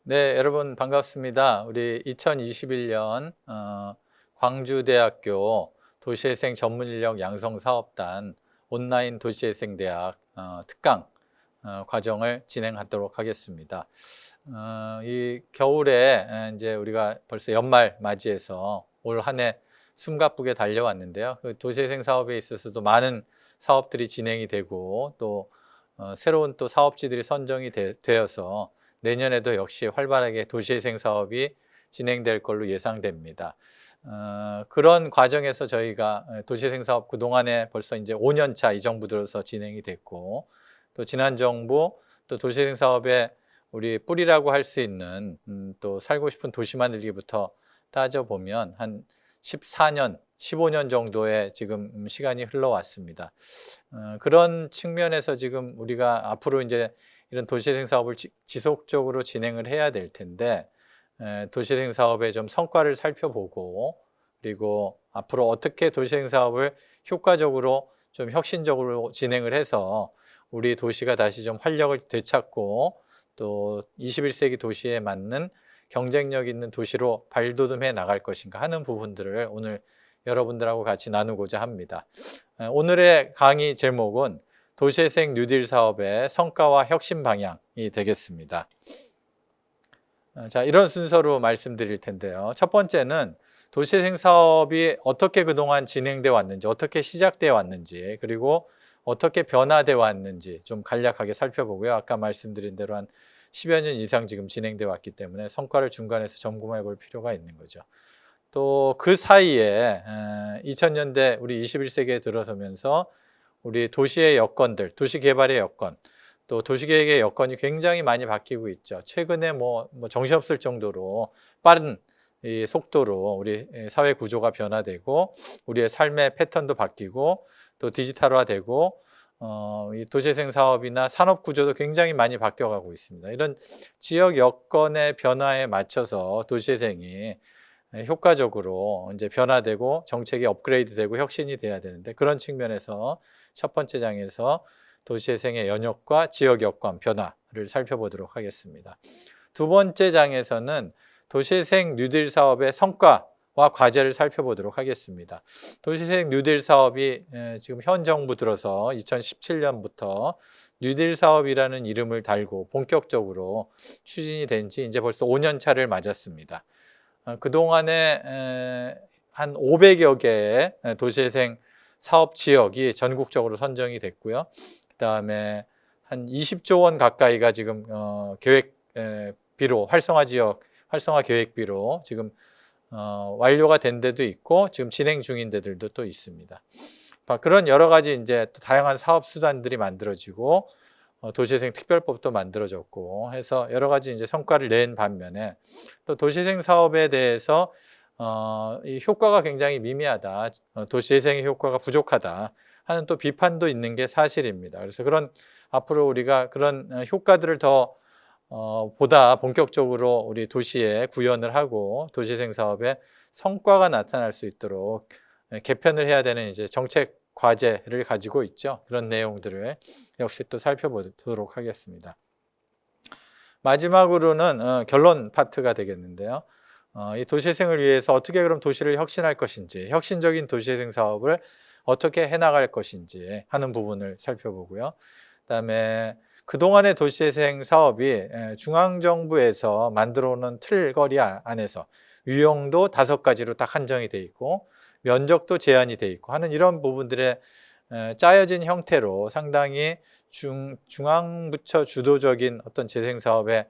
네, 여러분 반갑습니다. 우리 2021년 광주대학교 도시재생 전문인력 양성사업단 온라인 도시재생대학 특강 과정을 진행하도록 하겠습니다. 이 겨울에 이제 우리가 벌써 연말 맞이해서 올 한 해 숨가쁘게 달려왔는데요. 그 도시재생 사업에 있어서도 많은 사업들이 진행이 되고 또 새로운 또 사업지들이 선정이 되어서 내년에도 역시 활발하게 도시재생 사업이 진행될 걸로 예상됩니다. 그런 과정에서 저희가 도시재생 사업 그동안에 벌써 이제 5년 차 이 정부 들어서 진행이 됐고, 또 지난 정부 또 도시재생 사업의 우리 뿌리라고 할 수 있는 또 살고 싶은 도시 만들기부터 따져보면 한 14년, 15년 정도의 지금 시간이 흘러왔습니다. 그런 측면에서 지금 우리가 앞으로 이제 이런 도시재생 사업을 지속적으로 진행을 해야 될 텐데, 도시재생 사업의 좀 성과를 살펴보고, 그리고 앞으로 어떻게 도시재생 사업을 효과적으로 좀 혁신적으로 진행을 해서 우리 도시가 다시 좀 활력을 되찾고 또 21세기 도시에 맞는 경쟁력 있는 도시로 발돋움해 나갈 것인가 하는 부분들을 오늘 여러분들하고 같이 나누고자 합니다. 오늘의 강의 제목은 도시재생 뉴딜 사업의 성과와 혁신 방향이 되겠습니다. 자, 이런 순서로 말씀드릴 텐데요. 첫 번째는 도시재생 사업이 어떻게 그동안 진행되어 왔는지, 어떻게 시작되어 왔는지, 그리고 어떻게 변화되어 왔는지 좀 간략하게 살펴보고요. 아까 말씀드린 대로 한 10여 년 이상 지금 진행되어 왔기 때문에 성과를 중간에서 점검해 볼 필요가 있는 거죠. 또 그 사이에 2000년대 우리 21세기에 들어서면서 우리 도시의 여건들, 도시 개발의 여건, 또 도시계획의 여건이 굉장히 많이 바뀌고 있죠. 최근에 뭐 정신없을 정도로 빠른 이 속도로 우리 사회 구조가 변화되고 우리의 삶의 패턴도 바뀌고 또 디지털화되고 이 도시재생 사업이나 산업 구조도 굉장히 많이 바뀌어가고 있습니다. 이런 지역 여건의 변화에 맞춰서 도시재생이 효과적으로 이제 변화되고 정책이 업그레이드되고 혁신이 돼야 되는데, 그런 측면에서 첫 번째 장에서 도시재생의 연역과 지역 여건 변화를 살펴보도록 하겠습니다. 두 번째 장에서는 도시재생 뉴딜 사업의 성과와 과제를 살펴보도록 하겠습니다. 도시재생 뉴딜 사업이 지금 현 정부 들어서 2017년부터 뉴딜 사업이라는 이름을 달고 본격적으로 추진이 된 지 이제 벌써 5년 차를 맞았습니다. 그동안에 한 500여 개의 도시재생 사업 지역이 전국적으로 선정이 됐고요. 그다음에 한 20조 원 가까이가 지금 계획비로 활성화 계획비로 지금 완료가 된 데도 있고 지금 진행 중인 데들도 또 있습니다. 그런 여러 가지 이제 또 다양한 사업 수단들이 만들어지고 도시재생 특별법도 만들어졌고 해서 여러 가지 이제 성과를 낸 반면에 또 도시재생 사업에 대해서 이 효과가 굉장히 미미하다, 도시재생의 효과가 부족하다 하는 또 비판도 있는 게 사실입니다. 그래서 그런 앞으로 우리가 그런 효과들을 더 보다 본격적으로 우리 도시에 구현을 하고 도시재생 사업의 성과가 나타날 수 있도록 개편을 해야 되는 이제 정책 과제를 가지고 있죠. 그런 내용들을 역시 또 살펴보도록 하겠습니다. 마지막으로는 결론 파트가 되겠는데요. 이 도시재생을 위해서 어떻게 그럼 도시를 혁신할 것인지, 혁신적인 도시재생 사업을 어떻게 해나갈 것인지 하는 부분을 살펴보고요. 그다음에 그동안의 도시재생 사업이 중앙정부에서 만들어 놓은 틀거리 안에서 유형도 5가지로 딱 한정이 돼 있고 면적도 제한이 돼 있고 하는 이런 부분들의 짜여진 형태로 상당히 중앙부처 주도적인 어떤 재생 사업의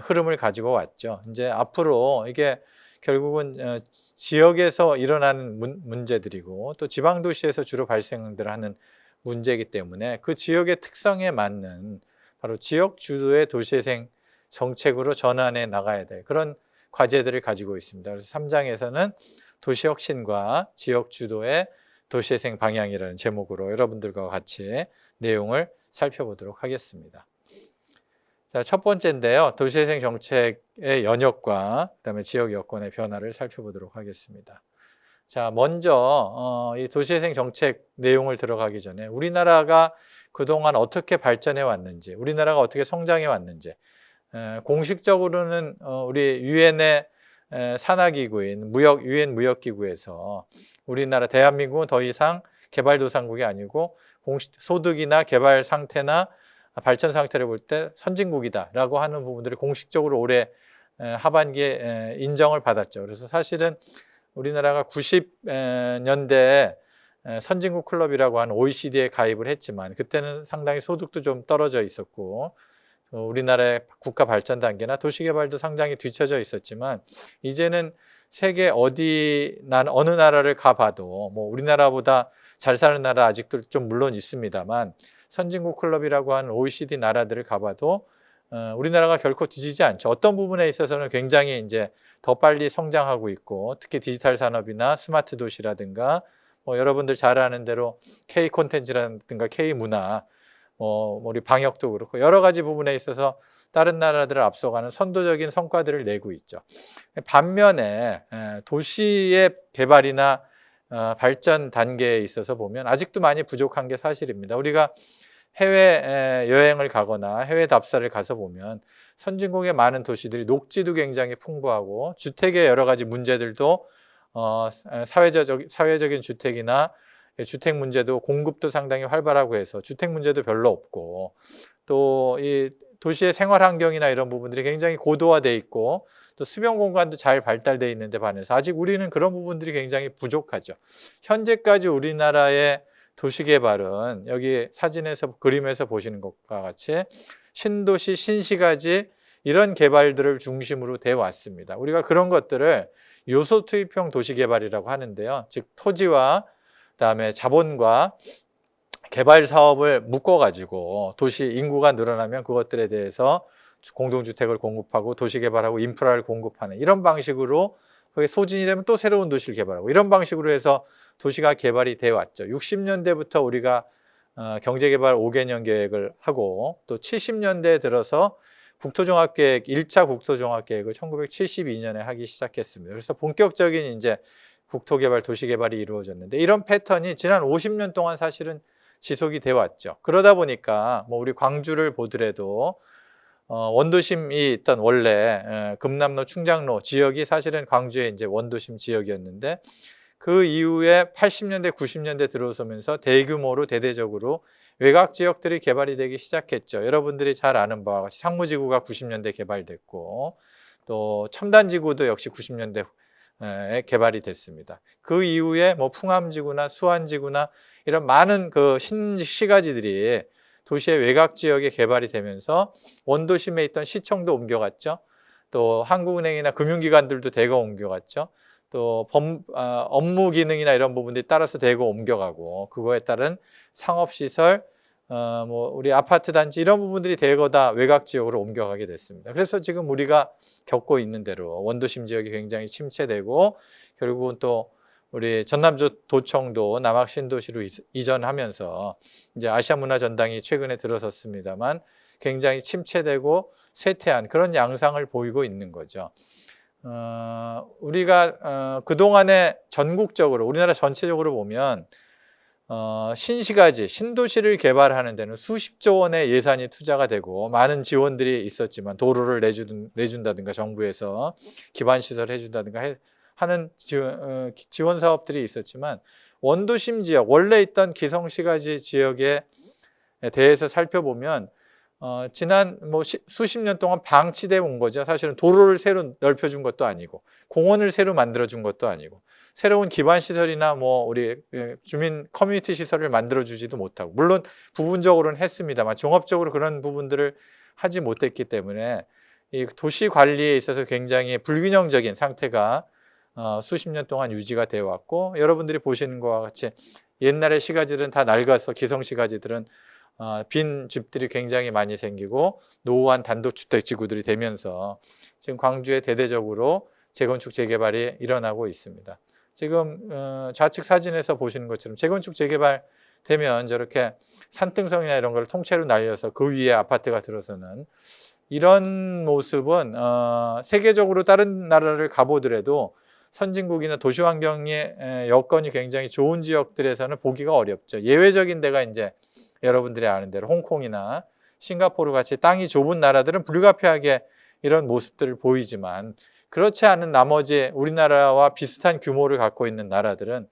흐름을 가지고 왔죠. 이제 앞으로 이게 결국은 지역에서 일어나는 문제들이고 또 지방도시에서 주로 발생들 하는 문제이기 때문에 그 지역의 특성에 맞는 바로 지역 주도의 도시재생 정책으로 전환해 나가야 될 그런 과제들을 가지고 있습니다. 그래서 3장에서는 도시혁신과 지역 주도의 도시재생 방향이라는 제목으로 여러분들과 같이 내용을 살펴보도록 하겠습니다. 자, 첫 번째인데요. 도시재생 정책의 연역과 그다음에 지역 여건의 변화를 살펴보도록 하겠습니다. 자, 먼저 이 도시재생 정책 내용을 들어가기 전에 우리나라가 그동안 어떻게 발전해 왔는지, 우리나라가 어떻게 성장해 왔는지 공식적으로는 우리 유엔의 산하기구인 유엔 무역기구에서 우리나라 대한민국은 더 이상 개발도상국이 아니고 소득이나 개발 상태나 발전 상태를 볼 때 선진국이다라고 하는 부분들이 공식적으로 올해 하반기에 인정을 받았죠. 그래서 사실은 우리나라가 90년대에 선진국 클럽이라고 하는 OECD에 가입을 했지만 그때는 상당히 소득도 좀 떨어져 있었고 우리나라의 국가 발전 단계나 도시개발도 상당히 뒤처져 있었지만 이제는 세계 어느 나라를 가봐도 뭐 우리나라보다 잘 사는 나라 아직도 좀 물론 있습니다만 선진국 클럽이라고 하는 OECD 나라들을 가봐도 우리나라가 결코 뒤지지 않죠. 어떤 부분에 있어서는 굉장히 이제 더 빨리 성장하고 있고 특히 디지털 산업이나 스마트 도시라든가 뭐 여러분들 잘 아는 대로 K 콘텐츠라든가 K 문화 우리 방역도 그렇고 여러 가지 부분에 있어서 다른 나라들을 앞서가는 선도적인 성과들을 내고 있죠. 반면에 도시의 개발이나 발전 단계에 있어서 보면 아직도 많이 부족한 게 사실입니다. 우리가 해외 여행을 가거나 해외 답사를 가서 보면 선진국의 많은 도시들이 녹지도 굉장히 풍부하고 주택의 여러 가지 문제들도 사회적인 주택이나 주택 문제도 공급도 상당히 활발하고 해서 주택 문제도 별로 없고 또 이 도시의 생활 환경이나 이런 부분들이 굉장히 고도화돼 있고 또 수변 공간도 잘 발달돼 있는데 반해서 아직 우리는 그런 부분들이 굉장히 부족하죠. 현재까지 우리나라의 도시 개발은 여기 사진에서 그림에서 보시는 것과 같이 신도시, 신시가지 이런 개발들을 중심으로 돼 왔습니다. 우리가 그런 것들을 요소 투입형 도시 개발이라고 하는데요. 즉 토지와 그다음에 자본과 개발 사업을 묶어가지고 도시 인구가 늘어나면 그것들에 대해서 공동주택을 공급하고 도시 개발하고 인프라를 공급하는 이런 방식으로 그게 소진이 되면 또 새로운 도시를 개발하고 이런 방식으로 해서 도시가 개발이 돼 왔죠. 60년대부터 우리가 경제개발 5개년 계획을 하고 또 70년대에 들어서 국토종합계획 1차 국토종합계획을 1972년에 하기 시작했습니다. 그래서 본격적인 이제 국토개발, 도시개발이 이루어졌는데 이런 패턴이 지난 50년 동안 사실은 지속이 돼 왔죠. 그러다 보니까 뭐 우리 광주를 보더라도 원도심이 있던 원래 금남로, 충장로 지역이 사실은 광주의 이제 원도심 지역이었는데 그 이후에 80년대, 90년대 들어서면서 대규모로 대대적으로 외곽 지역들이 개발이 되기 시작했죠. 여러분들이 잘 아는 바와 같이 상무지구가 90년대 개발됐고 또 첨단지구도 역시 90년대 개발이 됐습니다. 그 이후에 뭐 풍암지구나 수안지구나 이런 많은 그 신시가지들이 도시의 외곽 지역에 개발이 되면서 원도심에 있던 시청도 옮겨갔죠. 또 한국은행이나 금융기관들도 대거 옮겨갔죠. 또 업무 기능이나 이런 부분들이 따라서 대거 옮겨가고 그거에 따른 상업시설, 뭐 우리 아파트 단지 이런 부분들이 대거 다 외곽 지역으로 옮겨가게 됐습니다. 그래서 지금 우리가 겪고 있는 대로 원도심 지역이 굉장히 침체되고 결국은 또 우리 전남도청도 남학 신도시로 이전하면서 이제 아시아문화전당이 최근에 들어섰습니다만 굉장히 침체되고 쇠퇴한 그런 양상을 보이고 있는 거죠. 우리가 그동안에 전국적으로 우리나라 전체적으로 보면 신시가지, 신도시를 개발하는 데는 수십조 원의 예산이 투자가 되고 많은 지원들이 있었지만 도로를 내준다든가 정부에서 기반시설 해준다든가 하는 지원 사업들이 있었지만 원도심 지역, 원래 있던 기성시가지 지역에 대해서 살펴보면 지난 뭐 수십 년 동안 방치돼 온 거죠. 사실은 도로를 새로 넓혀준 것도 아니고 공원을 새로 만들어준 것도 아니고 새로운 기반시설이나 뭐 우리 주민 커뮤니티 시설을 만들어주지도 못하고 물론 부분적으로는 했습니다만 종합적으로 그런 부분들을 하지 못했기 때문에 이 도시 관리에 있어서 굉장히 불균형적인 상태가 수십 년 동안 유지가 되어 왔고 여러분들이 보시는 것과 같이 옛날에 시가지들은 다 낡아서 기성시가지들은 빈 집들이 굉장히 많이 생기고 노후한 단독주택지구들이 되면서 지금 광주에 대대적으로 재건축 재개발이 일어나고 있습니다. 지금 좌측 사진에서 보시는 것처럼 재건축 재개발 되면 저렇게 산등성이나 이런 걸 통째로 날려서 그 위에 아파트가 들어서는 이런 모습은 세계적으로 다른 나라를 가보더라도 선진국이나 도시 환경의 여건이 굉장히 좋은 지역들에서는 보기가 어렵죠. 예외적인 데가 이제 여러분들이 아는 대로 홍콩이나 싱가포르 같이 땅이 좁은 나라들은 불가피하게 이런 모습들을 보이지만 그렇지 않은 나머지 우리나라와 비슷한 규모를 갖고 있는 나라들은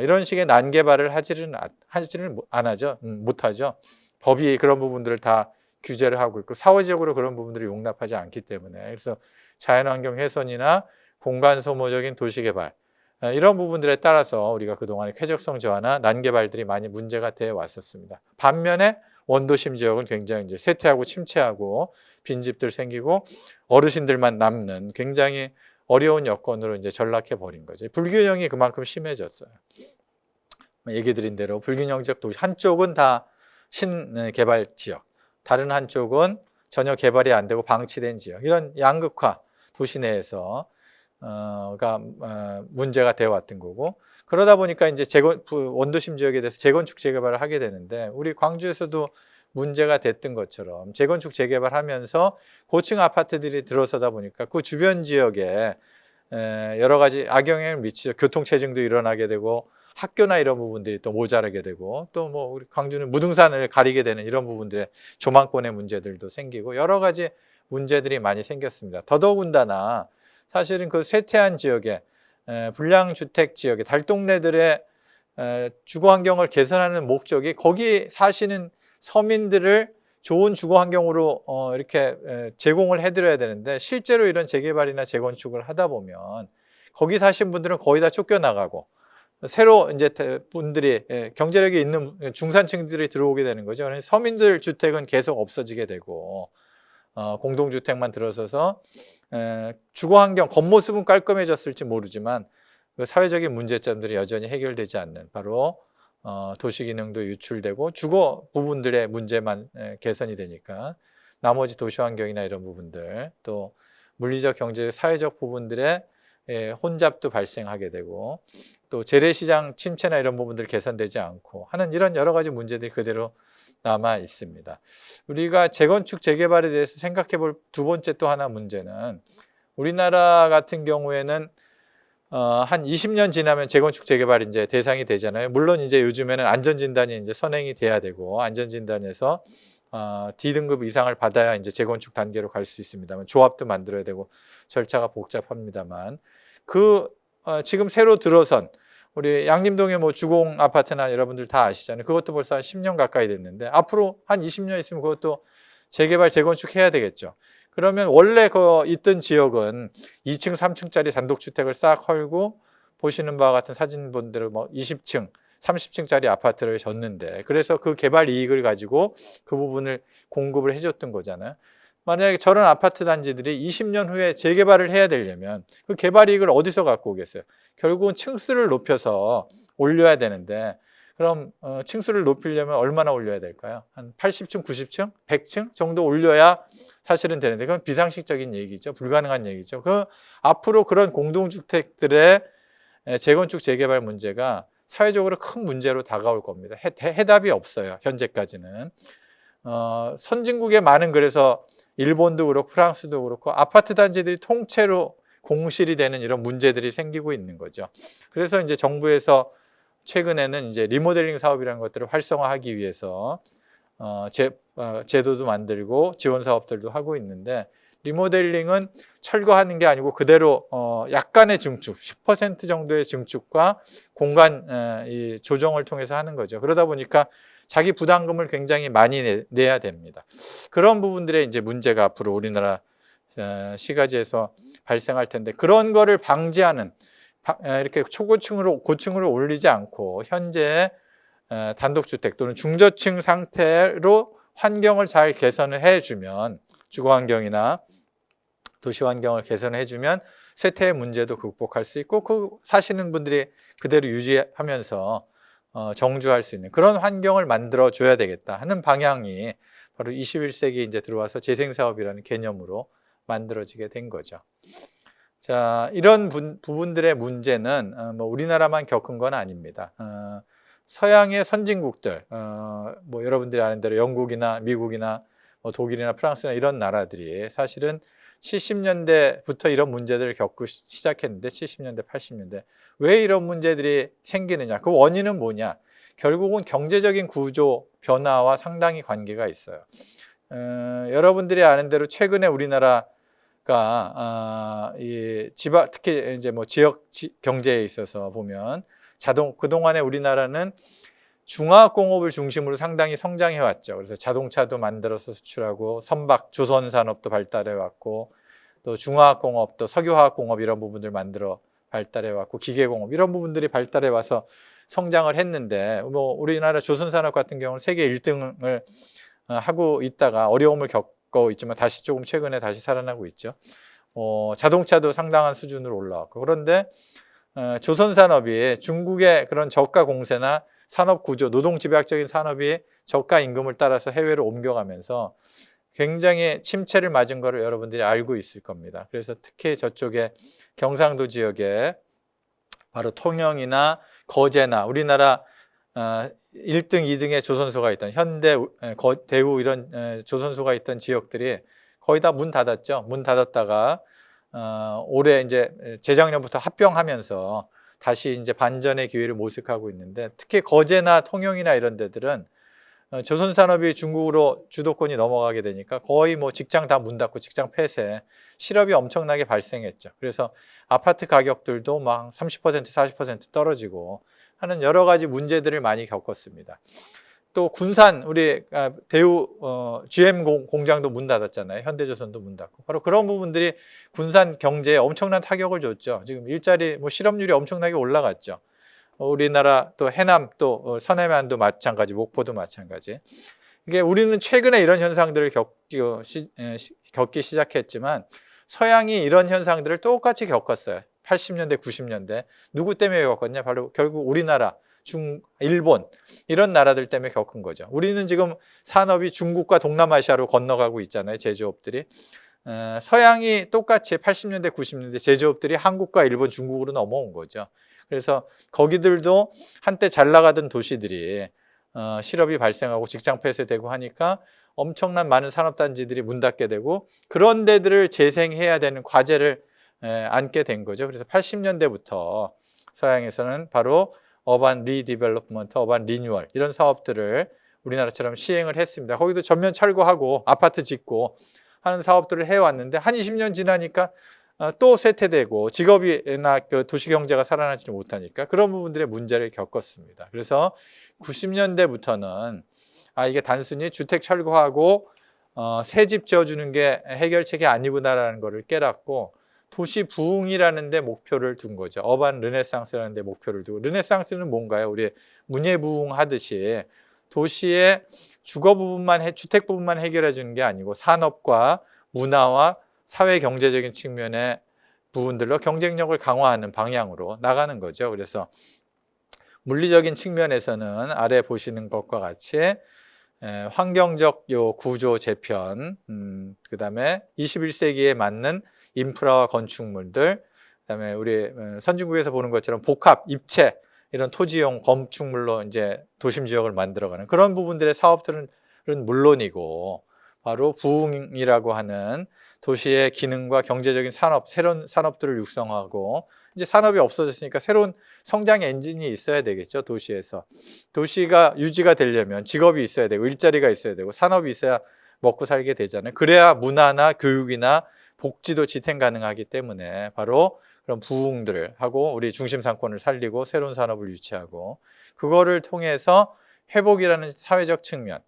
이런 식의 난개발을 하지를 안 하죠. 못하죠. 법이 그런 부분들을 다 규제를 하고 있고 사회적으로 그런 부분들을 용납하지 않기 때문에 그래서 자연환경 훼손이나 공간 소모적인 도시개발 이런 부분들에 따라서 우리가 그동안의 쾌적성 저하나 난개발들이 많이 문제가 되어 왔었습니다. 반면에 원도심 지역은 굉장히 이제 쇠퇴하고 침체하고 빈집들 생기고 어르신들만 남는 굉장히 어려운 여건으로 이제 전락해 버린 거죠. 불균형이 그만큼 심해졌어요. 얘기 드린 대로 불균형적 도시 한쪽은 다 신개발 지역, 다른 한쪽은 전혀 개발이 안 되고 방치된 지역 이런 양극화 도시 내에서 문제가 되어 왔던 거고 그러다 보니까 이제 원도심 지역에 대해서 재건축 재개발을 하게 되는데 우리 광주에서도 문제가 됐던 것처럼 재건축 재개발하면서 고층 아파트들이 들어서다 보니까 그 주변 지역에 여러 가지 악영향을 미치죠. 교통체증도 일어나게 되고 학교나 이런 부분들이 또 모자라게 되고 또 뭐 우리 광주는 무등산을 가리게 되는 이런 부분들의 조망권의 문제들도 생기고 여러 가지 문제들이 많이 생겼습니다. 더더군다나 사실은 그 쇠퇴한 지역에 불량주택 지역에 달동네들의 주거 환경을 개선하는 목적이 거기 사시는 서민들을 좋은 주거 환경으로 이렇게 제공을 해드려야 되는데 실제로 이런 재개발이나 재건축을 하다 보면 거기 사신 분들은 거의 다 쫓겨나가고 새로 이제 분들이 경제력이 있는 중산층들이 들어오게 되는 거죠. 그래서 서민들 주택은 계속 없어지게 되고 공동주택만 들어서서 주거 환경 겉모습은 깔끔해졌을지 모르지만 그 사회적인 문제점들이 여전히 해결되지 않는 바로 도시기능도 유출되고 주거 부분들의 문제만 개선이 되니까 나머지 도시 환경이나 이런 부분들 또 물리적 경제적 사회적 부분들의 혼잡도 발생하게 되고 또 재래시장 침체나 이런 부분들이 개선되지 않고 하는 이런 여러 가지 문제들이 그대로 남아 있습니다. 우리가 재건축 재개발에 대해서 생각해 볼 두 번째 또 하나 문제는 우리나라 같은 경우에는 한 20년 지나면 재건축 재개발 이제 대상이 되잖아요. 물론 이제 요즘에는 안전진단이 이제 선행이 돼야 되고 안전진단에서 D등급 이상을 받아야 이제 재건축 단계로 갈 수 있습니다만 조합도 만들어야 되고 절차가 복잡합니다만 지금 새로 들어선 우리 양림동의 뭐 주공 아파트나 여러분들 다 아시잖아요. 그것도 벌써 한 10년 가까이 됐는데 앞으로 한 20년 있으면 그것도 재개발 재건축 해야 되겠죠. 그러면 원래 있던 지역은 2층, 3층짜리 단독주택을 싹 헐고 보시는 바와 같은 사진 본대로 뭐 20층, 30층짜리 아파트를 졌는데 그래서 그 개발 이익을 가지고 그 부분을 공급을 해줬던 거잖아요. 만약에 저런 아파트 단지들이 20년 후에 재개발을 해야 되려면 그 개발 이익을 어디서 갖고 오겠어요? 결국은 층수를 높여서 올려야 되는데 그럼 층수를 높이려면 얼마나 올려야 될까요? 한 80층, 90층, 100층 정도 올려야 사실은 되는데 그건 비상식적인 얘기죠. 불가능한 얘기죠. 앞으로 그런 공동주택들의 재건축 재개발 문제가 사회적으로 큰 문제로 다가올 겁니다. 해답이 없어요. 현재까지는. 선진국의 많은 그래서 일본도 그렇고 프랑스도 그렇고 아파트 단지들이 통째로 공실이 되는 이런 문제들이 생기고 있는 거죠. 그래서 이제 정부에서 최근에는 이제 리모델링 사업이라는 것들을 활성화하기 위해서 제도도 만들고 지원 사업들도 하고 있는데 리모델링은 철거하는 게 아니고 그대로 약간의 증축, 10% 정도의 증축과 공간 이 조정을 통해서 하는 거죠. 그러다 보니까 자기 부담금을 굉장히 많이 내야 됩니다. 그런 부분들의 이제 문제가 앞으로 우리나라 시가지에서 발생할 텐데 그런 거를 방지하는 이렇게 초고층으로 고층으로 올리지 않고 현재 단독주택 또는 중저층 상태로 환경을 잘 개선을 해주면 주거 환경이나 도시 환경을 개선해주면 쇠퇴의 문제도 극복할 수 있고 그 사시는 분들이 그대로 유지하면서 정주할 수 있는 그런 환경을 만들어 줘야 되겠다 하는 방향이 바로 21세기에 이제 들어와서 재생사업이라는 개념으로 만들어지게 된 거죠. 자, 이런 부분들의 문제는 뭐 우리나라만 겪은 건 아닙니다. 서양의 선진국들, 뭐 여러분들이 아는 대로 영국이나 미국이나 뭐 독일이나 프랑스나 이런 나라들이 사실은 70년대부터 이런 문제들을 겪고 시작했는데 70년대, 80년대 왜 이런 문제들이 생기느냐? 그 원인은 뭐냐? 결국은 경제적인 구조 변화와 상당히 관계가 있어요. 여러분들이 아는 대로 최근에 우리나라가 이 지방 특히 이제 뭐 지역 경제에 있어서 보면 그동안에 우리나라는 중화학공업을 중심으로 상당히 성장해 왔죠. 그래서 자동차도 만들어서 수출하고 선박 조선 산업도 발달해 왔고 또 중화학공업 또 석유화학공업 이런 부분들 만들어 발달해 왔고 기계공업 이런 부분들이 발달해 와서 성장을 했는데 뭐 우리나라 조선산업 같은 경우는 세계 1등을 하고 있다가 어려움을 겪고 있지만 다시 조금 최근에 다시 살아나고 있죠. 자동차도 상당한 수준으로 올라왔고 그런데 조선산업이 중국의 그런 저가 공세나 산업 구조, 노동 집약적인 산업이 저가 임금을 따라서 해외로 옮겨가면서 굉장히 침체를 맞은 거를 여러분들이 알고 있을 겁니다. 그래서 특히 저쪽에 경상도 지역에 바로 통영이나 거제나 우리나라 1등, 2등의 조선소가 있던 현대, 대우 이런 조선소가 있던 지역들이 거의 다 문 닫았죠. 문 닫았다가 올해 이제 재작년부터 합병하면서 다시 이제 반전의 기회를 모색하고 있는데 특히 거제나 통영이나 이런 데들은 조선산업이 중국으로 주도권이 넘어가게 되니까 거의 뭐 직장 다 문 닫고 직장 폐쇄, 실업이 엄청나게 발생했죠. 그래서 아파트 가격들도 막 30%, 40% 떨어지고 하는 여러 가지 문제들을 많이 겪었습니다. 또 군산 우리 대우 GM 공장도 문 닫았잖아요. 현대조선도 문 닫고 바로 그런 부분들이 군산 경제에 엄청난 타격을 줬죠. 지금 일자리 뭐 실업률이 엄청나게 올라갔죠. 우리나라 또 해남 또 서해안도 마찬가지, 목포도 마찬가지. 이게 우리는 최근에 이런 현상들을 겪기 시작했지만 서양이 이런 현상들을 똑같이 겪었어요. 80년대, 90년대. 누구 때문에 겪었냐? 바로 결국 우리나라, 일본 이런 나라들 때문에 겪은 거죠. 우리는 지금 산업이 중국과 동남아시아로 건너가고 있잖아요. 제조업들이. 서양이 똑같이 80년대, 90년대 제조업들이 한국과 일본, 중국으로 넘어온 거죠. 그래서 거기들도 한때 잘 나가던 도시들이 실업이 발생하고 직장 폐쇄되고 하니까 엄청난 많은 산업단지들이 문 닫게 되고 그런 데들을 재생해야 되는 과제를 안게 된 거죠. 그래서 80년대부터 서양에서는 바로 어반 리디벨롭먼트, 어반 리뉴얼 이런 사업들을 우리나라처럼 시행을 했습니다. 거기도 전면 철거하고 아파트 짓고 하는 사업들을 해왔는데 한 20년 지나니까 또 쇠퇴되고 직업이나 도시경제가 살아나지 못하니까 그런 부분들의 문제를 겪었습니다. 그래서 90년대부터는 이게 단순히 주택 철거하고 새 집 지어주는 게 해결책이 아니구나라는 것을 깨닫고 도시 부흥이라는 데 목표를 둔 거죠. 어반 르네상스라는 데 목표를 두고 르네상스는 뭔가요? 우리 문예부흥 하듯이 도시의 주거 부분만 주택 부분만 해결해 주는 게 아니고 산업과 문화와 사회 경제적인 측면의 부분들로 경쟁력을 강화하는 방향으로 나가는 거죠. 그래서 물리적인 측면에서는 아래 보시는 것과 같이 환경적 구조 재편, 그다음에 21세기에 맞는 인프라와 건축물들, 그다음에 우리 선진국에서 보는 것처럼 복합 입체 이런 토지용 건축물로 이제 도심 지역을 만들어가는 그런 부분들의 사업들은 물론이고 바로 부흥이라고 하는 도시의 기능과 경제적인 산업, 새로운 산업들을 육성하고 이제 산업이 없어졌으니까 새로운 성장의 엔진이 있어야 되겠죠. 도시에서. 도시가 유지가 되려면 직업이 있어야 되고 일자리가 있어야 되고 산업이 있어야 먹고 살게 되잖아요. 그래야 문화나 교육이나 복지도 지탱 가능하기 때문에 바로 그런 부흥들을 하고 우리 중심 상권을 살리고 새로운 산업을 유치하고 그거를 통해서 회복이라는 사회적 측면,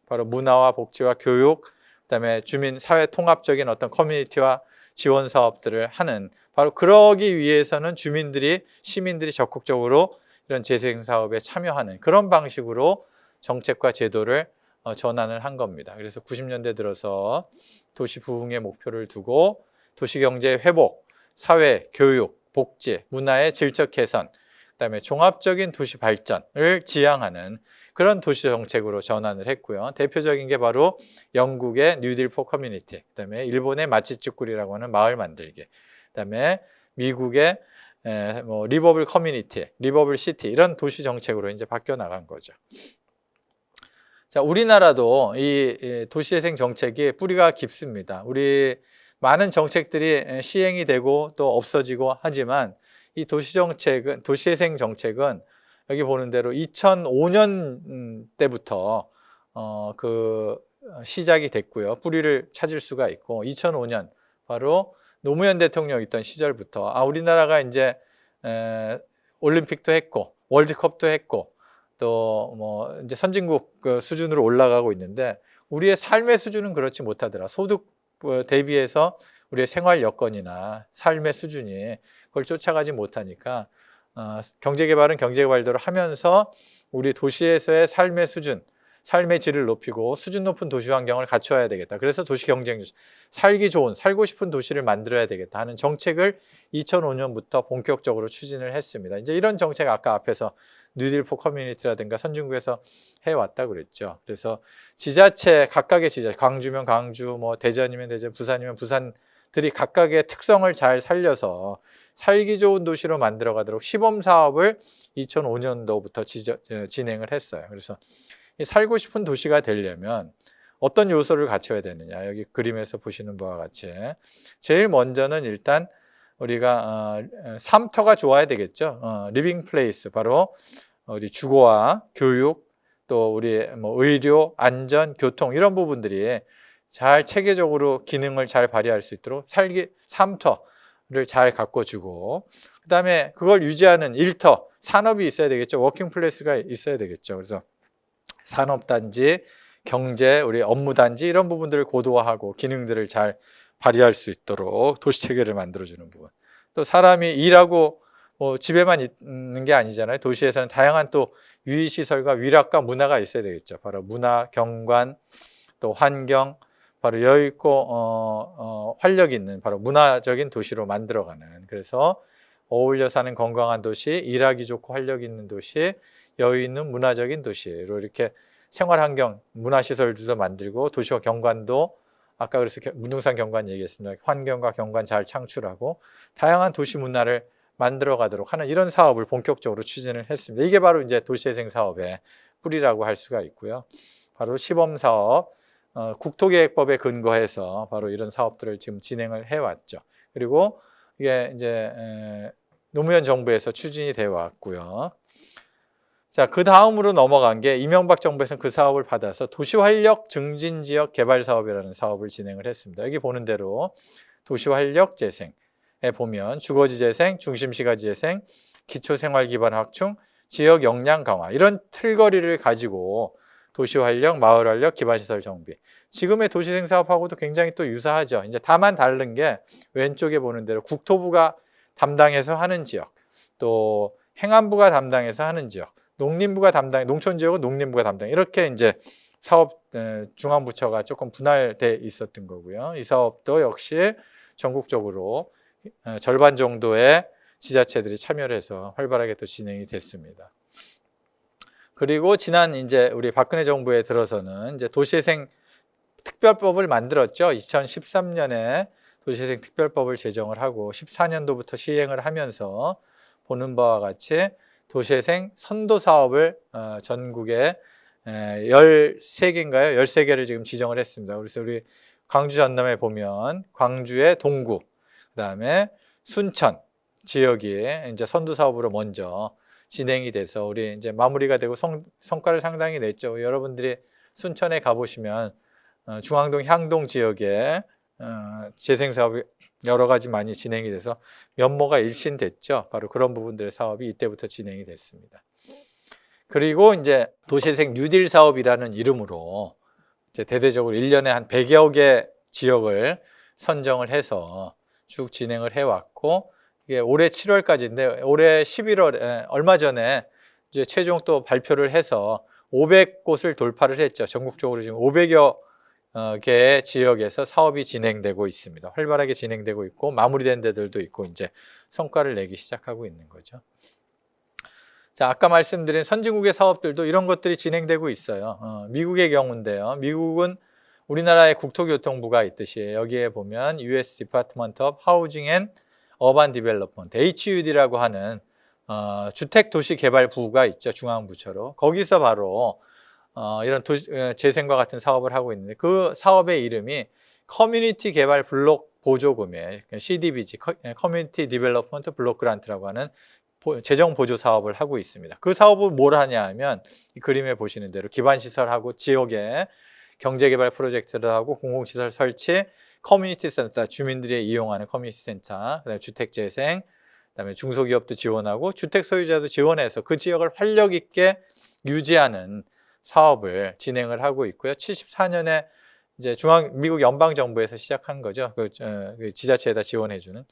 바로 문화와 복지와 교육, 그다음에 주민 사회 통합적인 어떤 커뮤니티와 지원 사업들을 하는 바로 그러기 위해서는 시민들이 적극적으로 이런 재생 사업에 참여하는 그런 방식으로 정책과 제도를 전환을 한 겁니다. 그래서 90년대 들어서 도시 부흥의 목표를 두고 도시 경제 회복, 사회, 교육, 복지, 문화의 질적 개선, 그다음에 종합적인 도시 발전을 지향하는 그런 도시 정책으로 전환을 했고요. 대표적인 게 바로 영국의 뉴딜 포 커뮤니티, 그다음에 일본의 마치츠쿠리라고 하는 마을 만들기, 그다음에 미국의 리버블 커뮤니티, 리버블 시티 이런 도시 정책으로 이제 바뀌어 나간 거죠. 자, 우리나라도 이 도시재생 정책이 뿌리가 깊습니다. 우리 많은 정책들이 시행이 되고 또 없어지고 하지만 이 도시재생 정책은 여기 보는 대로 2005년 때부터 시작이 됐고요. 뿌리를 찾을 수가 있고 2005년 바로 노무현 대통령 있던 시절부터 우리나라가 이제 올림픽도 했고 월드컵도 했고 또 뭐 이제 선진국 그 수준으로 올라가고 있는데 우리의 삶의 수준은 그렇지 못하더라. 소득 대비해서 우리의 생활 여건이나 삶의 수준이 그걸 쫓아가지 못하니까 경제개발은 경제개발대로 하면서 우리 도시에서의 삶의 수준, 삶의 질을 높이고 수준 높은 도시 환경을 갖춰야 되겠다. 그래서 도시 경쟁, 살기 좋은, 살고 싶은 도시를 만들어야 되겠다 하는 정책을 2005년부터 본격적으로 추진을 했습니다. 이제 이런 정책 아까 앞에서 뉴딜 포 커뮤니티라든가 선진국에서 해왔다 그랬죠. 그래서 지자체, 각각의 지자체, 광주면 광주, 뭐 대전이면 대전, 부산이면 부산들이 각각의 특성을 잘 살려서 살기 좋은 도시로 만들어 가도록 시범 사업을 2005년도부터 진행을 했어요. 그래서 이 살고 싶은 도시가 되려면 어떤 요소를 갖춰야 되느냐. 여기 그림에서 보시는 바와 같이 제일 먼저는 일단 우리가 삶터가 좋아야 되겠죠. 리빙 플레이스, 바로 우리 주거와 교육, 또 우리 뭐 의료, 안전, 교통 이런 부분들이 잘 체계적으로 기능을 잘 발휘할 수 있도록 삶터를 잘 가꿔주고, 그 다음에 그걸 유지하는 일터, 산업이 있어야 되겠죠. 워킹 플레이스가 있어야 되겠죠. 그래서 산업단지, 경제, 우리 업무단지 이런 부분들을 고도화하고 기능들을 잘 발휘할 수 있도록 도시체계를 만들어주는 부분. 또 사람이 일하고 뭐 집에만 있는 게 아니잖아요. 도시에서는 다양한 또 유의시설과 위락과 문화가 있어야 되겠죠. 바로 문화, 경관, 또 환경, 바로 여유있고 활력 있는 바로 문화적인 도시로 만들어가는, 그래서 어울려 사는 건강한 도시, 일하기 좋고 활력 있는 도시, 여유 있는 문화적인 도시로 이렇게 생활환경, 문화시설들도 만들고 도시와 경관도 아까 그래서 문둥산 경관 얘기했습니다. 환경과 경관 잘 창출하고 다양한 도시 문화를 만들어 가도록 하는 이런 사업을 본격적으로 추진을 했습니다. 이게 바로 이제 도시재생 사업의 뿌리라고 할 수가 있고요. 바로 시범 사업, 국토계획법에 근거해서 바로 이런 사업들을 지금 진행을 해왔죠. 그리고 이게 이제 노무현 정부에서 추진이 되어 왔고요. 자, 그 다음으로 넘어간 게 이명박 정부에서는 그 사업을 받아서 도시활력 증진지역 개발 사업이라는 사업을 진행을 했습니다. 여기 보는 대로 도시활력 재생에 보면 주거지 재생, 중심시가지 재생, 기초생활기반 확충, 지역 역량 강화 이런 틀거리를 가지고 도시활력, 마을활력, 기반시설 정비. 지금의 도시재생 사업하고도 굉장히 또 유사하죠. 이제 다만 다른 게 왼쪽에 보는 대로 국토부가 담당해서 하는 지역, 또 행안부가 담당해서 하는 지역, 농림부가 담당, 농촌지역은 농림부가 담당, 이렇게 이제 사업 중앙부처가 조금 분할돼 있었던 거고요. 이 사업도 역시 전국적으로 절반 정도의 지자체들이 참여를 해서 활발하게 또 진행이 됐습니다. 그리고 지난 이제 우리 박근혜 정부에 들어서는 이제 도시재생 특별법을 만들었죠. 2013년에 도시재생 특별법을 제정을 하고 14년도부터 시행을 하면서 보는 바와 같이 도시재생 선도 사업을 전국에 13개인가요? 13개를 지금 지정을 했습니다. 그래서 우리 광주 전남에 보면 광주의 동구, 그다음에 순천 지역이 이제 선도 사업으로 먼저 진행이 돼서 우리 이제 마무리가 되고 성과를 상당히 냈죠. 여러분들이 순천에 가보시면 중앙동 향동 지역에 재생 사업이 여러 가지 많이 진행이 돼서 면모가 일신됐죠. 바로 그런 부분들의 사업이 이때부터 진행이 됐습니다. 그리고 이제 도시재생 뉴딜 사업이라는 이름으로 이제 대대적으로 1년에 한 100여 개 지역을 선정을 해서 쭉 진행을 해왔고, 이게 올해 7월까지인데 올해 11월에 얼마 전에 이제 최종 또 발표를 해서 500곳을 돌파를 했죠. 전국적으로 지금 500여 개의 지역에서 사업이 진행되고 있습니다. 활발하게 진행되고 있고 마무리된 데들도 있고 이제 성과를 내기 시작하고 있는 거죠. 자, 아까 말씀드린 선진국의 사업들도 이런 것들이 진행되고 있어요. 미국의 경우인데요. 미국은 우리나라의 국토교통부가 있듯이 여기에 보면 US Department of Housing and Urban Development, HUD라고 하는 주택도시개발부가 있죠. 중앙부처로. 거기서 바로 이런 재생과 같은 사업을 하고 있는데 그 사업의 이름이 커뮤니티 개발 블록 보조금이에요. CDBG, 커뮤니티 디벨롭먼트 블록 그란트라고 하는 재정 보조 사업을 하고 있습니다. 그 사업을 뭘 하냐 하면 이 그림에 보시는 대로 기반시설하고 지역에 경제개발 프로젝트를 하고 공공시설 설치, 커뮤니티 센터, 주민들이 이용하는 커뮤니티 센터, 그다음에 주택재생, 그다음에 중소기업도 지원하고 주택 소유자도 지원해서 그 지역을 활력 있게 유지하는 사업을 진행을 하고 있고요. 74년에 이제 미국 연방 정부에서 시작한 거죠. 그 지자체에다 지원해주는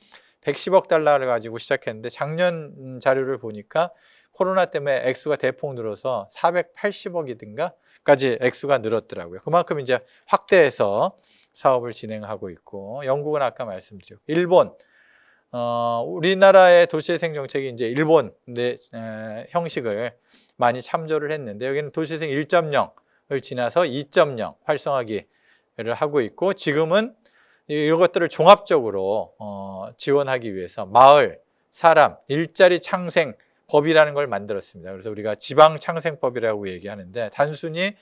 110억 달러를 가지고 시작했는데 작년 자료를 보니까 코로나 때문에 액수가 대폭 늘어서 480억이든가까지 액수가 늘었더라고요. 그만큼 이제 확대해서 사업을 진행하고 있고, 영국은 아까 말씀드렸고, 일본, 우리나라의 도시재생 정책이 이제 일본 형식을 많이 참조를 했는데, 여기는 도시재생 1.0을 지나서 2.0 활성화기를 하고 있고, 지금은 이런 것들을 종합적으로 지원하기 위해서 마을, 사람, 일자리 창생 법이라는 걸 만들었습니다. 그래서 우리가 지방 창생법이라고 얘기하는데, 단순히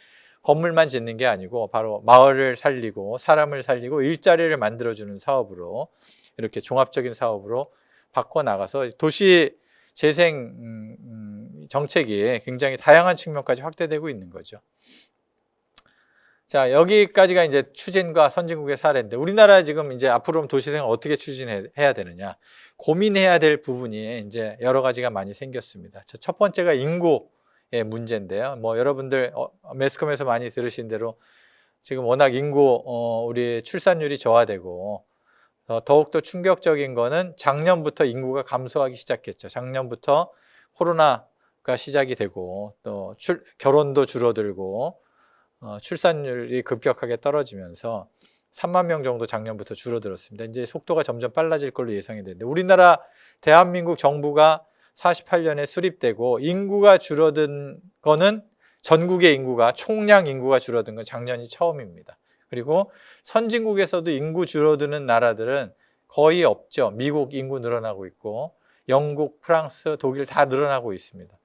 건물만 짓는 게 아니고 바로 마을을 살리고 사람을 살리고 일자리를 만들어주는 사업으로, 이렇게 종합적인 사업으로 바꿔나가서 도시 재생 정책이 굉장히 다양한 측면까지 확대되고 있는 거죠. 자, 여기까지가 이제 추진과 선진국의 사례인데, 우리나라 지금 이제 앞으로 도시재생을 어떻게 추진해야 되느냐, 고민해야 될 부분이 이제 여러 가지가 많이 생겼습니다. 첫 번째가 인구의 문제인데요. 뭐 여러분들 매스컴에서 많이 들으신 대로 지금 워낙 우리 출산율이 저하되고, 더욱더 충격적인 거는 작년부터 인구가 감소하기 시작했죠. 작년부터 코로나가 시작이 되고, 또 결혼도 줄어들고, 출산율이 급격하게 떨어지면서 3만 명 정도 작년부터 줄어들었습니다. 이제 속도가 점점 빨라질 걸로 예상이 되는데, 우리나라 대한민국 정부가 48년에 수립되고 인구가 줄어든 거는, 전국의 인구가, 총량 인구가 줄어든 건 작년이 처음입니다. 그리고 선진국에서도 인구 줄어드는 나라들은 거의 없죠. 미국 인구 늘어나고 있고, 영국, 프랑스, 독일 다 늘어나고 있습니다.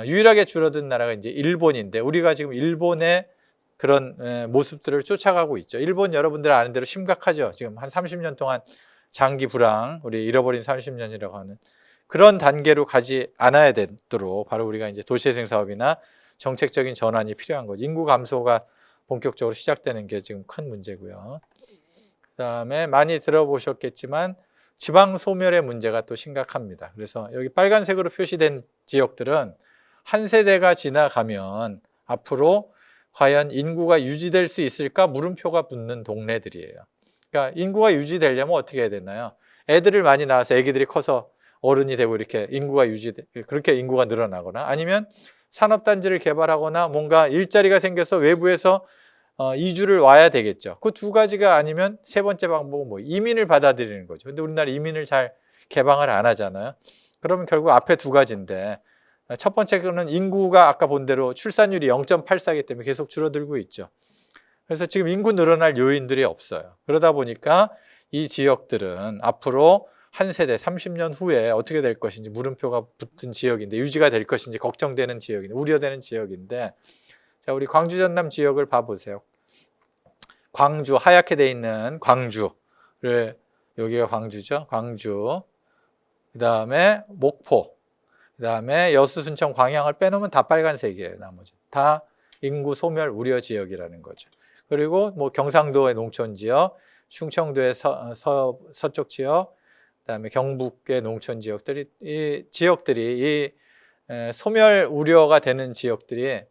유일하게 줄어든 나라가 이제 일본인데, 우리가 지금 일본의 그런 모습들을 쫓아가고 있죠. 일본 여러분들 아는 대로 심각하죠. 지금 한 30년 동안 장기 불황, 우리 잃어버린 30년이라고 하는 그런 단계로 가지 않아야 되도록 바로 우리가 이제 도시재생 사업이나 정책적인 전환이 필요한 거죠. 인구 감소가 본격적으로 시작되는 게 지금 큰 문제고요. 그다음에 많이 들어보셨겠지만 지방 소멸의 문제가 또 심각합니다. 그래서 여기 빨간색으로 표시된 지역들은 한 세대가 지나가면 앞으로 과연 인구가 유지될 수 있을까 물음표가 붙는 동네들이에요. 그러니까 인구가 유지되려면 어떻게 해야 되나요? 애들을 많이 낳아서 애기들이 커서 어른이 되고 이렇게 그렇게 인구가 늘어나거나, 아니면 산업단지를 개발하거나 뭔가 일자리가 생겨서 외부에서 이주를 와야 되겠죠. 그 두 가지가 아니면 세 번째 방법은 뭐 이민을 받아들이는 거죠. 근데 우리나라 이민을 잘 개방을 안 하잖아요. 그러면 결국 앞에 두 가지인데, 첫 번째는 인구가 아까 본 대로 출산율이 0.84이기 때문에 계속 줄어들고 있죠. 그래서 지금 인구 늘어날 요인들이 없어요. 그러다 보니까 이 지역들은 앞으로 한 세대 30년 후에 어떻게 될 것인지 물음표가 붙은 지역인데, 유지가 될 것인지 걱정되는 지역인데, 우려되는 지역인데, 자, 우리 광주 전남 지역을 봐보세요. 광주, 하얗게 돼 있는 광주를, 여기가 광주죠. 광주, 그 다음에 목포, 그 다음에 여수, 순천, 광양을 빼놓으면 다 빨간색이에요. 나머지 다 인구 소멸 우려 지역이라는 거죠. 그리고 뭐 경상도의 농촌 지역, 충청도의 서쪽 지역, 그다음에 경북의 농촌 지역들이, 이 지역들이 소멸 우려가 되는 지역들이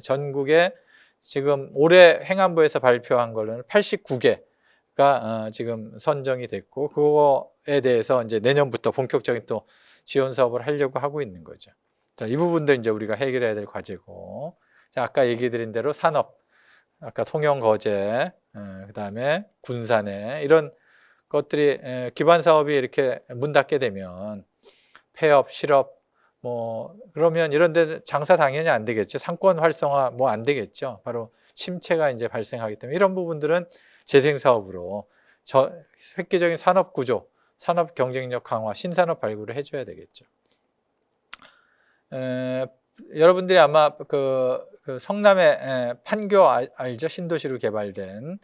전국에 지금 올해 행안부에서 발표한 걸로는 89개가 지금 선정이 됐고, 그거에 대해서 이제 내년부터 본격적인 또 지원 사업을 하려고 하고 있는 거죠. 자, 이 부분도 이제 우리가 해결해야 될 과제고, 자, 아까 얘기 드린 대로 산업, 아까 통영, 거제, 그다음에 군산에 이런 것들이 기반 사업이 이렇게 문 닫게 되면 폐업, 실업, 뭐 그러면 이런 데 장사 당연히 안 되겠죠. 상권 활성화 뭐 안 되겠죠. 바로 침체가 이제 발생하기 때문에 이런 부분들은 재생 사업으로 획기적인 산업 구조, 산업 경쟁력 강화, 신산업 발굴을 해줘야 되겠죠. 여러분들이 아마 그 성남의 판교 알죠? 신도시로 개발된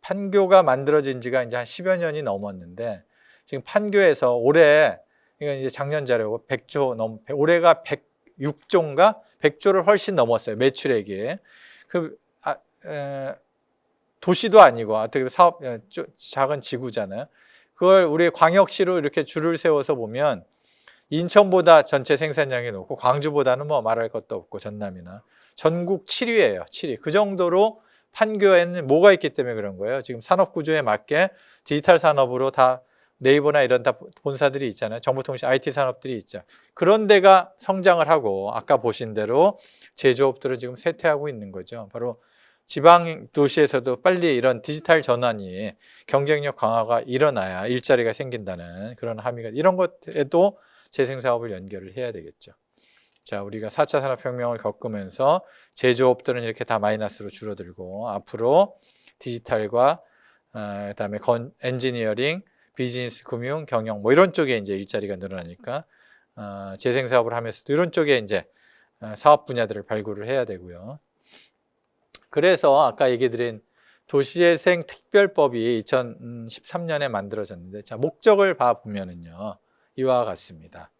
판교가 만들어진 지가 이제 한 10여 년이 넘었는데, 지금 판교에서 올해, 이건 이제 작년 자료고 100조 올해가 106조인가 100조를 훨씬 넘었어요. 매출액이. 도시도 아니고 어떻게 보면 사업 작은 지구잖아요. 그걸 우리 광역시로 이렇게 줄을 세워서 보면 인천보다 전체 생산량이 높고 광주보다는 뭐 말할 것도 없고 전남이나 전국 7위예요. 7위. 그 정도로 판교에는 뭐가 있기 때문에 그런 거예요. 지금 산업 구조에 맞게 디지털 산업으로 다 네이버나 이런 다 본사들이 있잖아요. 정보통신 IT 산업들이 있죠. 그런 데가 성장을 하고 아까 보신 대로 제조업들은 지금 쇠퇴하고 있는 거죠. 바로 지방 도시에서도 빨리 이런 디지털 전환이 경쟁력 강화가 일어나야 일자리가 생긴다는 그런 함의가 이런 것에도 재생사업을 연결을 해야 되겠죠. 자, 우리가 4차 산업혁명을 겪으면서 제조업들은 이렇게 다 마이너스로 줄어들고 앞으로 디지털과 그다음에 엔지니어링, 비즈니스, 금융, 경영 뭐 이런 쪽에 이제 일자리가 늘어나니까 재생사업을 하면서도 이런 쪽에 이제 사업 분야들을 발굴을 해야 되고요. 그래서 아까 얘기 드린 도시재생 특별법이 2013년에 만들어졌는데 자, 목적을 봐 보면은요. 이와 같습니다.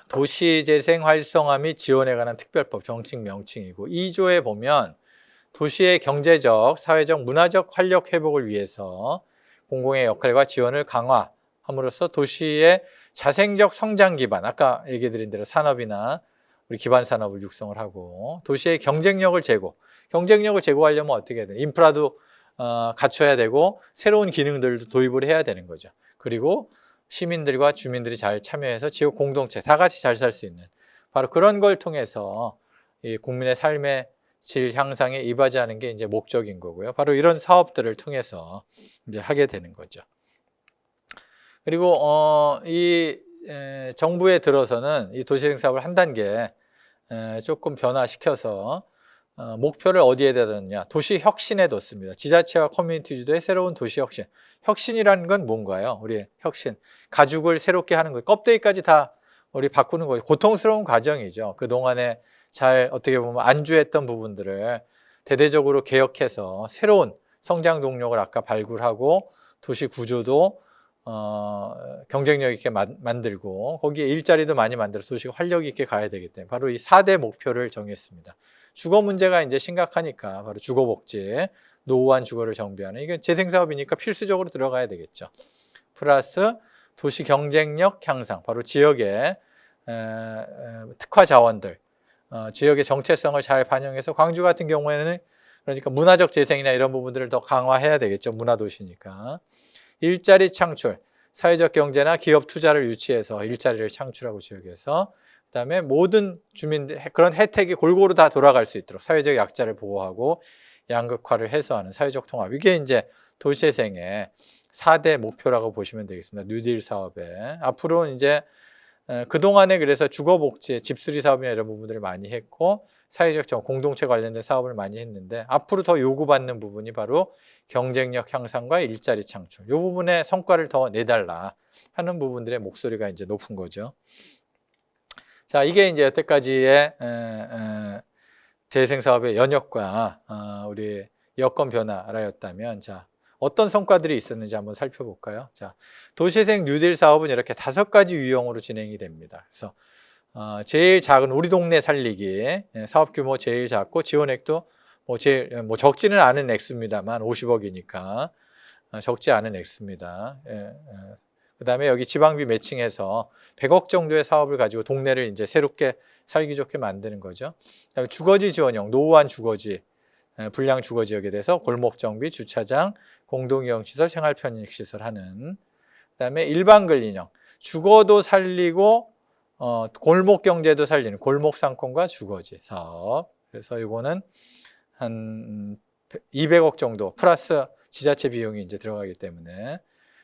도시재생 활성화 및 지원에 관한 특별법 정식 명칭이고 2조에 보면 도시의 경제적, 사회적, 문화적 활력 회복을 위해서 공공의 역할과 지원을 강화함으로써 도시의 자생적 성장 기반, 아까 얘기 드린 대로 산업이나 우리 기반 산업을 육성을 하고 도시의 경쟁력을 제고하려면 어떻게 해야 돼요? 인프라도 갖춰야 되고 새로운 기능들도 도입을 해야 되는 거죠. 그리고 시민들과 주민들이 잘 참여해서 지역 공동체 다 같이 잘 살 수 있는 바로 그런 걸 통해서 이 국민의 삶의 질 향상에 이바지하는 게 이제 목적인 거고요. 바로 이런 사업들을 통해서 이제 하게 되는 거죠. 그리고 정부에 들어서는 이 도시재생 사업을 한 단계 조금 변화시켜서 목표를 어디에 뒀느냐? 도시 혁신에 뒀습니다. 지자체와 커뮤니티 주도의 새로운 도시 혁신. 혁신이라는 건 뭔가요? 우리 혁신. 가죽을 새롭게 하는 거예요. 껍데기까지 다 우리 바꾸는 거예요. 고통스러운 과정이죠. 그동안에 잘 어떻게 보면 안주했던 부분들을 대대적으로 개혁해서 새로운 성장 동력을 아까 발굴하고 도시 구조도 경쟁력 있게 만들고 거기에 일자리도 많이 만들어서 도시가 활력 있게 가야 되기 때문에 바로 이 4대 목표를 정했습니다. 주거 문제가 이제 심각하니까 바로 주거복지, 노후한 주거를 정비하는 이게 재생사업이니까 필수적으로 들어가야 되겠죠. 플러스 도시 경쟁력 향상, 바로 지역의 특화 자원들, 지역의 정체성을 잘 반영해서 광주 같은 경우에는 그러니까 문화적 재생이나 이런 부분들을 더 강화해야 되겠죠. 문화도시니까. 일자리 창출, 사회적 경제나 기업 투자를 유치해서 일자리를 창출하고 지역에서 그다음에 모든 주민들 그런 혜택이 골고루 다 돌아갈 수 있도록 사회적 약자를 보호하고 양극화를 해소하는 사회적 통합. 이게 이제 도시재생의 4대 목표라고 보시면 되겠습니다. 뉴딜 사업에. 앞으로 이제 그동안에 그래서 주거복지, 집수리 사업이나 이런 부분들을 많이 했고 사회적 공동체 관련된 사업을 많이 했는데 앞으로 더 요구받는 부분이 바로 경쟁력 향상과 일자리 창출. 이 부분에 성과를 더 내달라 하는 부분들의 목소리가 이제 높은 거죠. 자, 이게 이제 여태까지의 재생 사업의 연역과 우리 여건 변화라였다면, 자, 어떤 성과들이 있었는지 한번 살펴볼까요? 자, 도시재생 뉴딜 사업은 이렇게 5가지 유형으로 진행이 됩니다. 그래서 제일 작은 우리 동네 살리기 사업 규모 제일 작고 지원액도 뭐 적지는 않은 액수입니다만 50억이니까 적지 않은 액수입니다. 그다음에 여기 지방비 매칭해서 100억 정도의 사업을 가지고 동네를 이제 새롭게 살기 좋게 만드는 거죠. 그다음에 주거지 지원형 노후한 주거지 불량 주거 지역에 대해서 골목 정비, 주차장, 공동이용시설, 생활 편익 시설 하는. 그다음에 일반 근린형 주거도 살리고 골목 경제도 살리는 골목 상권과 주거지 사업. 그래서 이거는 한 200억 정도 플러스 지자체 비용이 이제 들어가기 때문에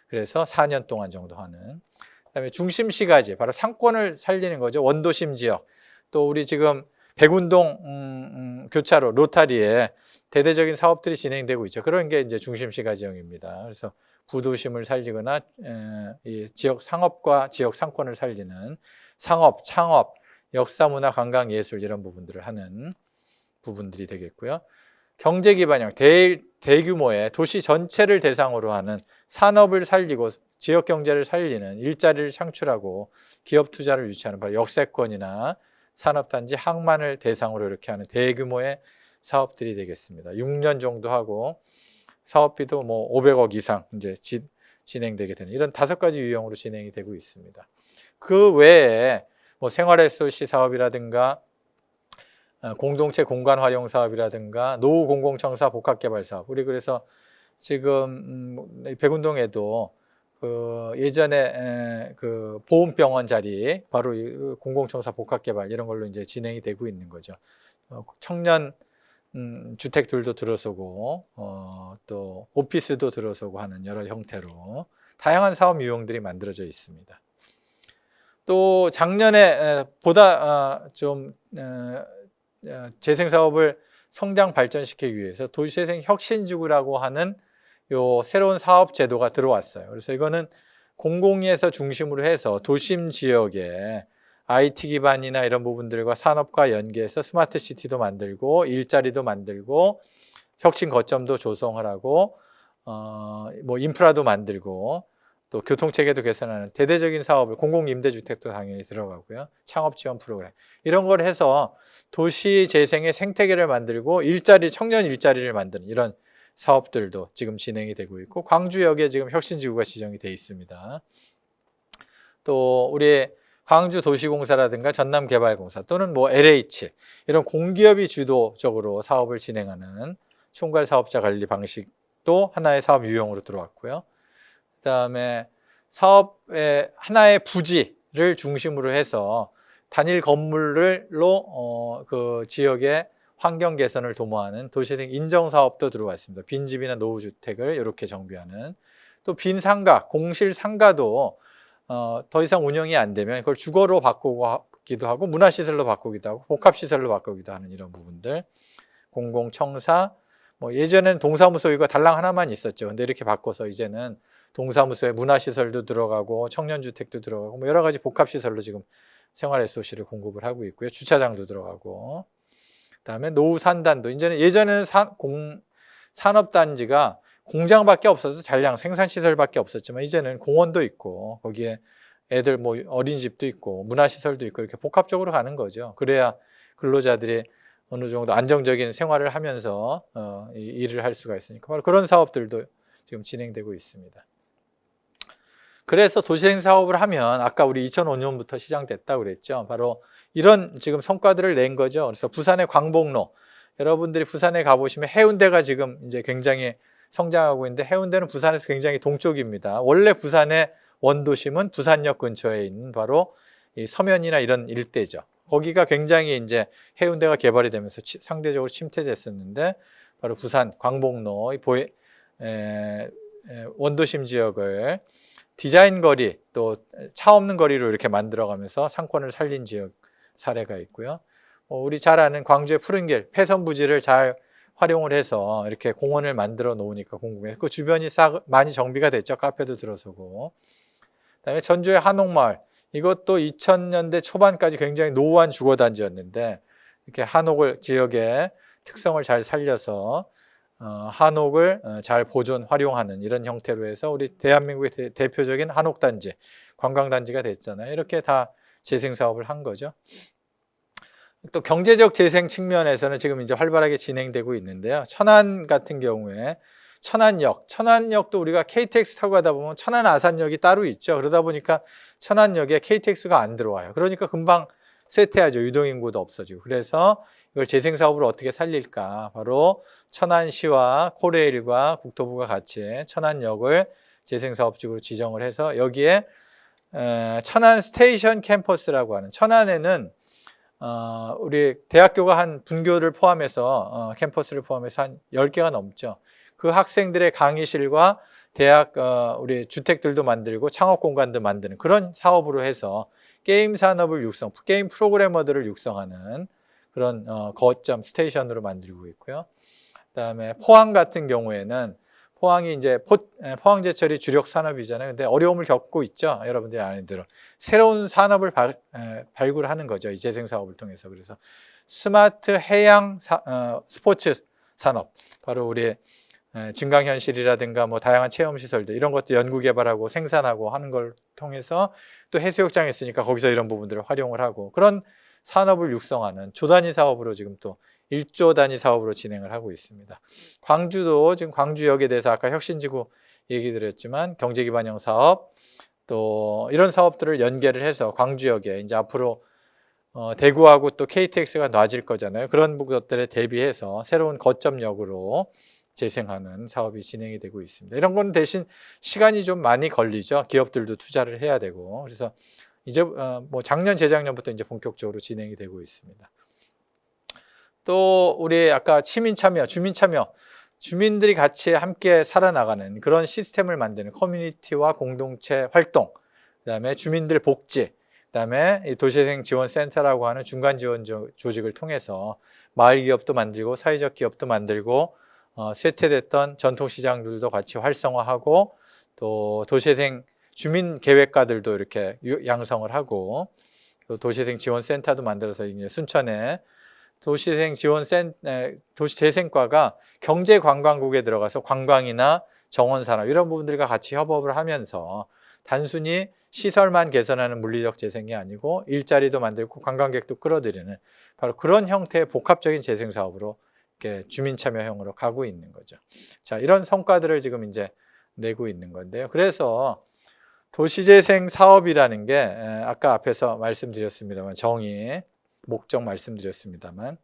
그래서 4년 동안 정도 하는. 그다음에 중심시가지 바로 상권을 살리는 거죠. 원도심 지역. 또 우리 지금 백운동 교차로 로타리에 대대적인 사업들이 진행되고 있죠. 그런 게 이제 중심시가지형입니다. 그래서 부도심을 살리거나 이 지역 상업과 지역 상권을 살리는 상업, 창업, 역사, 문화, 관광, 예술 이런 부분들을 하는 부분들이 되겠고요. 경제 기반형 대규모의 도시 전체를 대상으로 하는 산업을 살리고 지역 경제를 살리는 일자리를 창출하고 기업 투자를 유치하는 바로 역세권이나 산업단지 항만을 대상으로 이렇게 하는 대규모의 사업들이 되겠습니다. 6년 정도 하고 사업비도 뭐 500억 이상 이제 진행되게 되는 이런 5가지 유형으로 진행이 되고 있습니다. 그 외에 뭐 생활 SOC 사업이라든가 공동체 공간 활용 사업이라든가 노후 공공청사 복합 개발 사업. 우리 그래서 지금 백운동에도 그 예전에 그 보훈병원 자리 바로 공공청사 복합 개발 이런 걸로 이제 진행이 되고 있는 거죠. 청년 주택들도 들어서고 또 오피스도 들어서고 하는 여러 형태로 다양한 사업 유형들이 만들어져 있습니다. 또 작년에 보다 좀 재생사업을 성장 발전시키기 위해서 도시재생 혁신지구라고 하는 요 새로운 사업 제도가 들어왔어요. 그래서 이거는 공공위에서 중심으로 해서 도심 지역에 IT 기반이나 이런 부분들과 산업과 연계해서 스마트 시티도 만들고 일자리도 만들고 혁신 거점도 조성을 하고 뭐 인프라도 만들고 또 교통체계도 개선하는 대대적인 사업을 공공임대주택도 당연히 들어가고요. 창업지원 프로그램 이런 걸 해서 도시 재생의 생태계를 만들고 청년 일자리를 만드는 이런 사업들도 지금 진행이 되고 있고 광주역에 지금 혁신지구가 지정이 되어 있습니다. 또 우리 광주도시공사라든가 전남개발공사 또는 뭐 LH 이런 공기업이 주도적으로 사업을 진행하는 총괄사업자 관리 방식도 하나의 사업 유형으로 들어왔고요. 그다음에 사업의 하나의 부지를 중심으로 해서 단일 건물로 그 지역의 환경 개선을 도모하는 도시재생 인정사업도 들어왔습니다. 빈집이나 노후주택을 이렇게 정비하는 또 빈 상가, 공실 상가도 더 이상 운영이 안 되면 그걸 주거로 바꾸기도 하고 문화시설로 바꾸기도 하고 복합시설로 바꾸기도 하는 이런 부분들 공공청사 뭐 예전에는 동사무소 이거 달랑 하나만 있었죠. 근데 이렇게 바꿔서 이제는 동사무소에 문화시설도 들어가고 청년주택도 들어가고 뭐 여러 가지 복합시설로 지금 생활 SOC를 공급을 하고 있고요. 주차장도 들어가고 그다음에 노후 산단도 이제는 예전에는 산업단지가 공장밖에 없어서 잔량 생산시설밖에 없었지만 이제는 공원도 있고 거기에 애들 뭐 어린이집도 있고 문화시설도 있고 이렇게 복합적으로 가는 거죠. 그래야 근로자들이 어느 정도 안정적인 생활을 하면서 일을 할 수가 있으니까 바로 그런 사업들도 지금 진행되고 있습니다. 그래서 도시재생 사업을 하면 아까 우리 2005년부터 시작됐다고 그랬죠. 바로 이런 지금 성과들을 낸 거죠. 그래서 부산의 광복로 여러분들이 부산에 가보시면 해운대가 지금 이제 굉장히 성장하고 있는데 해운대는 부산에서 굉장히 동쪽입니다. 원래 부산의 원도심은 부산역 근처에 있는 바로 이 서면이나 이런 일대죠. 거기가 굉장히 이제 해운대가 개발이 되면서 상대적으로 침체됐었는데 바로 부산 광복로 원도심 지역을 디자인 거리 또 차 없는 거리로 이렇게 만들어가면서 상권을 살린 지역 사례가 있고요. 우리 잘 아는 광주의 푸른길 폐선 부지를 잘 활용을 해서 이렇게 공원을 만들어 놓으니까 공공에 그 주변이 많이 정비가 됐죠. 카페도 들어서고. 그다음에 전주의 한옥마을 이것도 2000년대 초반까지 굉장히 노후한 주거단지였는데 이렇게 한옥을 지역의 특성을 잘 살려서 한옥을 잘 보존 활용하는 이런 형태로 해서 우리 대한민국의 대표적인 한옥단지 관광단지가 됐잖아요. 이렇게 다 재생사업을 한 거죠. 또 경제적 재생 측면에서는 지금 이제 활발하게 진행되고 있는데요. 천안 같은 경우에 천안역도 우리가 KTX 타고 가다 보면 천안 아산역이 따로 있죠. 그러다 보니까 천안역에 KTX가 안 들어와요. 그러니까 금방 쇠퇴하죠. 유동인구도 없어지고. 그래서 이걸 재생사업으로 어떻게 살릴까? 바로 천안시와 코레일과 국토부가 같이 천안역을 재생사업지구로 지정을 해서 여기에 천안 스테이션 캠퍼스라고 하는 천안에는 우리 대학교가 한 분교를 포함해서 캠퍼스를 포함해서 한 10개가 넘죠. 그 학생들의 강의실과 대학 우리 주택들도 만들고 창업 공간도 만드는 그런 사업으로 해서 게임 산업을 게임 프로그래머들을 육성하는 그런 거점 스테이션으로 만들고 있고요. 그다음에 포항 같은 경우에는 포항이 이제 포항제철이 주력 산업이잖아요. 근데 어려움을 겪고 있죠. 여러분들이 아는 대로 새로운 산업을 발굴하는 거죠. 이 재생 사업을 통해서. 그래서 스마트 해양 스포츠 산업, 바로 우리 증강현실이라든가 뭐 다양한 체험 시설들 이런 것도 연구 개발하고 생산하고 하는 걸 통해서 또 해수욕장이 있으니까 거기서 이런 부분들을 활용을 하고 그런 산업을 육성하는 조 단위 사업으로 지금 또 1조 단위 사업으로 진행을 하고 있습니다. 광주도 지금 광주역에 대해서 아까 혁신지구 얘기 드렸지만 경제기반형 사업 또 이런 사업들을 연계를 해서 광주역에 이제 앞으로 대구하고 또 KTX가 놔질 거잖아요. 그런 것들에 대비해서 새로운 거점역으로 재생하는 사업이 진행이 되고 있습니다. 이런 건 대신 시간이 좀 많이 걸리죠. 기업들도 투자를 해야 되고. 그래서 이제 뭐 작년 재작년부터 이제 본격적으로 진행이 되고 있습니다. 또 우리 아까 시민 참여, 주민 참여, 주민들이 같이 함께 살아나가는 그런 시스템을 만드는 커뮤니티와 공동체 활동, 그다음에 주민들 복지, 그다음에 이 도시재생 지원센터라고 하는 중간 지원 조직을 통해서 마을 기업도 만들고 사회적 기업도 만들고 쇠퇴됐던 전통시장들도 같이 활성화하고 또 도시재생 주민 계획가들도 이렇게 양성을 하고 또 도시재생 지원센터도 만들어서 이제 순천에 도시재생과가 경제관광국에 들어가서 관광이나 정원산업 이런 부분들과 같이 협업을 하면서 단순히 시설만 개선하는 물리적 재생이 아니고 일자리도 만들고 관광객도 끌어들이는 바로 그런 형태의 복합적인 재생 사업으로 이렇게 주민 참여형으로 가고 있는 거죠. 자, 이런 성과들을 지금 이제 내고 있는 건데요. 그래서 도시재생 사업이라는 게 아까 앞에서 말씀드렸습니다만 정의, 목적 말씀드렸습니다만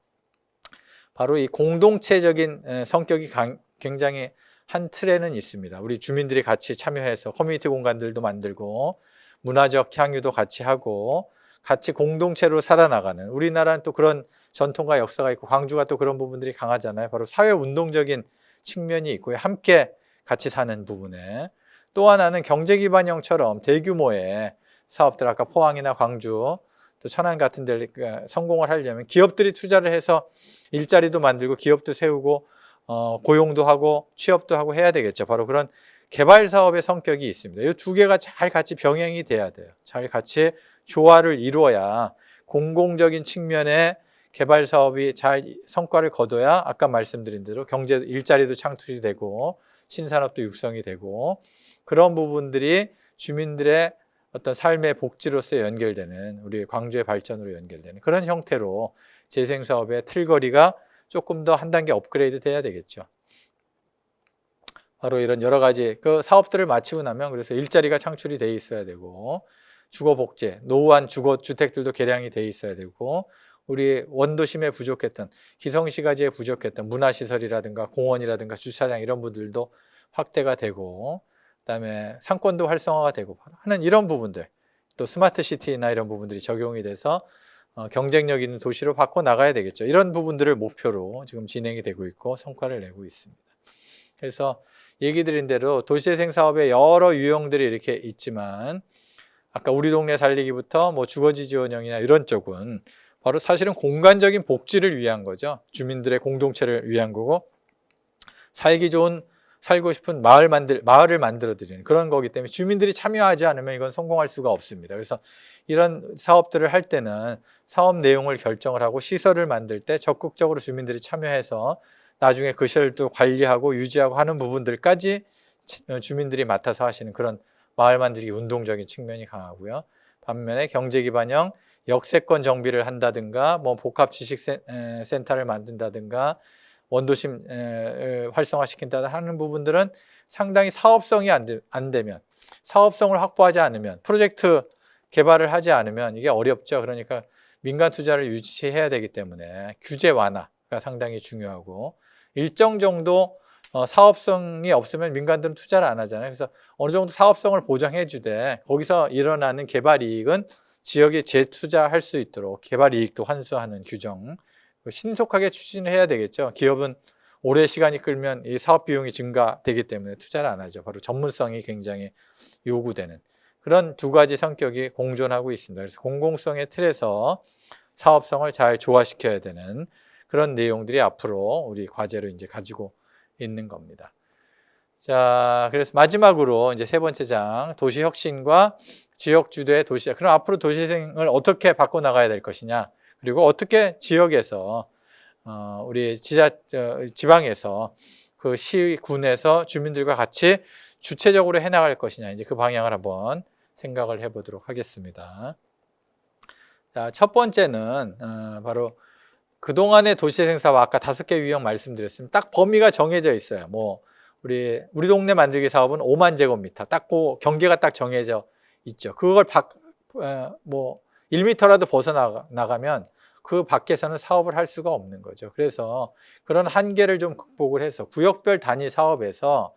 바로 이 공동체적인 성격이 굉장히 한 틀에는 있습니다. 우리 주민들이 같이 참여해서 커뮤니티 공간들도 만들고 문화적 향유도 같이 하고 같이 공동체로 살아나가는 우리나라는 또 그런 전통과 역사가 있고 광주가 또 그런 부분들이 강하잖아요. 바로 사회운동적인 측면이 있고요. 함께 같이 사는 부분에 또 하나는 경제기반형처럼 대규모의 사업들 아까 포항이나 광주 또 천안 같은 데 성공을 하려면 기업들이 투자를 해서 일자리도 만들고 기업도 세우고 고용도 하고 취업도 하고 해야 되겠죠. 바로 그런 개발 사업의 성격이 있습니다. 이 두 개가 잘 같이 병행이 돼야 돼요. 잘 같이 조화를 이루어야 공공적인 측면의 개발 사업이 잘 성과를 거둬야 아까 말씀드린 대로 경제 일자리도 창출이 되고 신산업도 육성이 되고 그런 부분들이 주민들의 어떤 삶의 복지로서 연결되는 우리 광주의 발전으로 연결되는 그런 형태로 재생사업의 틀거리가 조금 더 한 단계 업그레이드 돼야 되겠죠. 바로 이런 여러 가지 그 사업들을 마치고 나면 그래서 일자리가 창출이 돼 있어야 되고 주거복지, 노후한 주택들도 개량이 돼 있어야 되고 우리 원도심에 부족했던 기성시가지에 부족했던 문화시설이라든가 공원이라든가 주차장 이런 부분들도 확대가 되고 그다음에 상권도 활성화가 되고 하는 이런 부분들 또 스마트시티나 이런 부분들이 적용이 돼서 경쟁력 있는 도시로 바꿔 나가야 되겠죠. 이런 부분들을 목표로 지금 진행이 되고 있고 성과를 내고 있습니다. 그래서 얘기 드린 대로 도시재생 사업의 여러 유형들이 이렇게 있지만 아까 우리 동네 살리기부터 뭐 주거지 지원형이나 이런 쪽은 바로 사실은 공간적인 복지를 위한 거죠. 주민들의 공동체를 위한 거고 살기 좋은 살고 싶은 마을을 만들어 드리는 그런 거기 때문에 주민들이 참여하지 않으면 이건 성공할 수가 없습니다. 그래서 이런 사업들을 할 때는 사업 내용을 결정을 하고 시설을 만들 때 적극적으로 주민들이 참여해서 나중에 그 시설도 관리하고 유지하고 하는 부분들까지 주민들이 맡아서 하시는 그런 마을 만들기 운동적인 측면이 강하고요. 반면에 경제기반형 역세권 정비를 한다든가 뭐 복합지식센터를 만든다든가 원도심을 활성화시킨다 하는 부분들은 상당히 사업성이 안 되면 사업성을 확보하지 않으면 프로젝트 개발을 하지 않으면 이게 어렵죠. 그러니까 민간 투자를 유치해야 되기 때문에 규제 완화가 상당히 중요하고 일정 정도 사업성이 없으면 민간들은 투자를 안 하잖아요. 그래서 어느 정도 사업성을 보장해 주되 거기서 일어나는 개발 이익은 지역에 재투자할 수 있도록 개발 이익도 환수하는 규정 신속하게 추진을 해야 되겠죠. 기업은 오래 시간이 끌면 이 사업 비용이 증가되기 때문에 투자를 안 하죠. 바로 전문성이 굉장히 요구되는 그런 두 가지 성격이 공존하고 있습니다. 그래서 공공성의 틀에서 사업성을 잘 조화시켜야 되는 그런 내용들이 앞으로 우리 과제로 이제 가지고 있는 겁니다. 자, 그래서 마지막으로 이제 세 번째 장 도시혁신과 지역 주도의 도시. 그럼 앞으로 도시재생을 어떻게 바꿔 나가야 될 것이냐? 그리고 어떻게 지역에서 우리 지방에서 그 시군에서 주민들과 같이 주체적으로 해나갈 것이냐 이제 그 방향을 한번 생각을 해보도록 하겠습니다. 자, 첫 번째는 바로 그동안의 도시재생 사업 아까 5개 유형 말씀드렸습니다. 딱 범위가 정해져 있어요. 뭐 우리 동네 만들기 사업은 5만 제곱미터 딱 그 경계가 딱 정해져 있죠. 그걸 뭐 1m라도 벗어나가면 그 밖에서는 사업을 할 수가 없는 거죠. 그래서 그런 한계를 좀 극복을 해서 구역별 단위 사업에서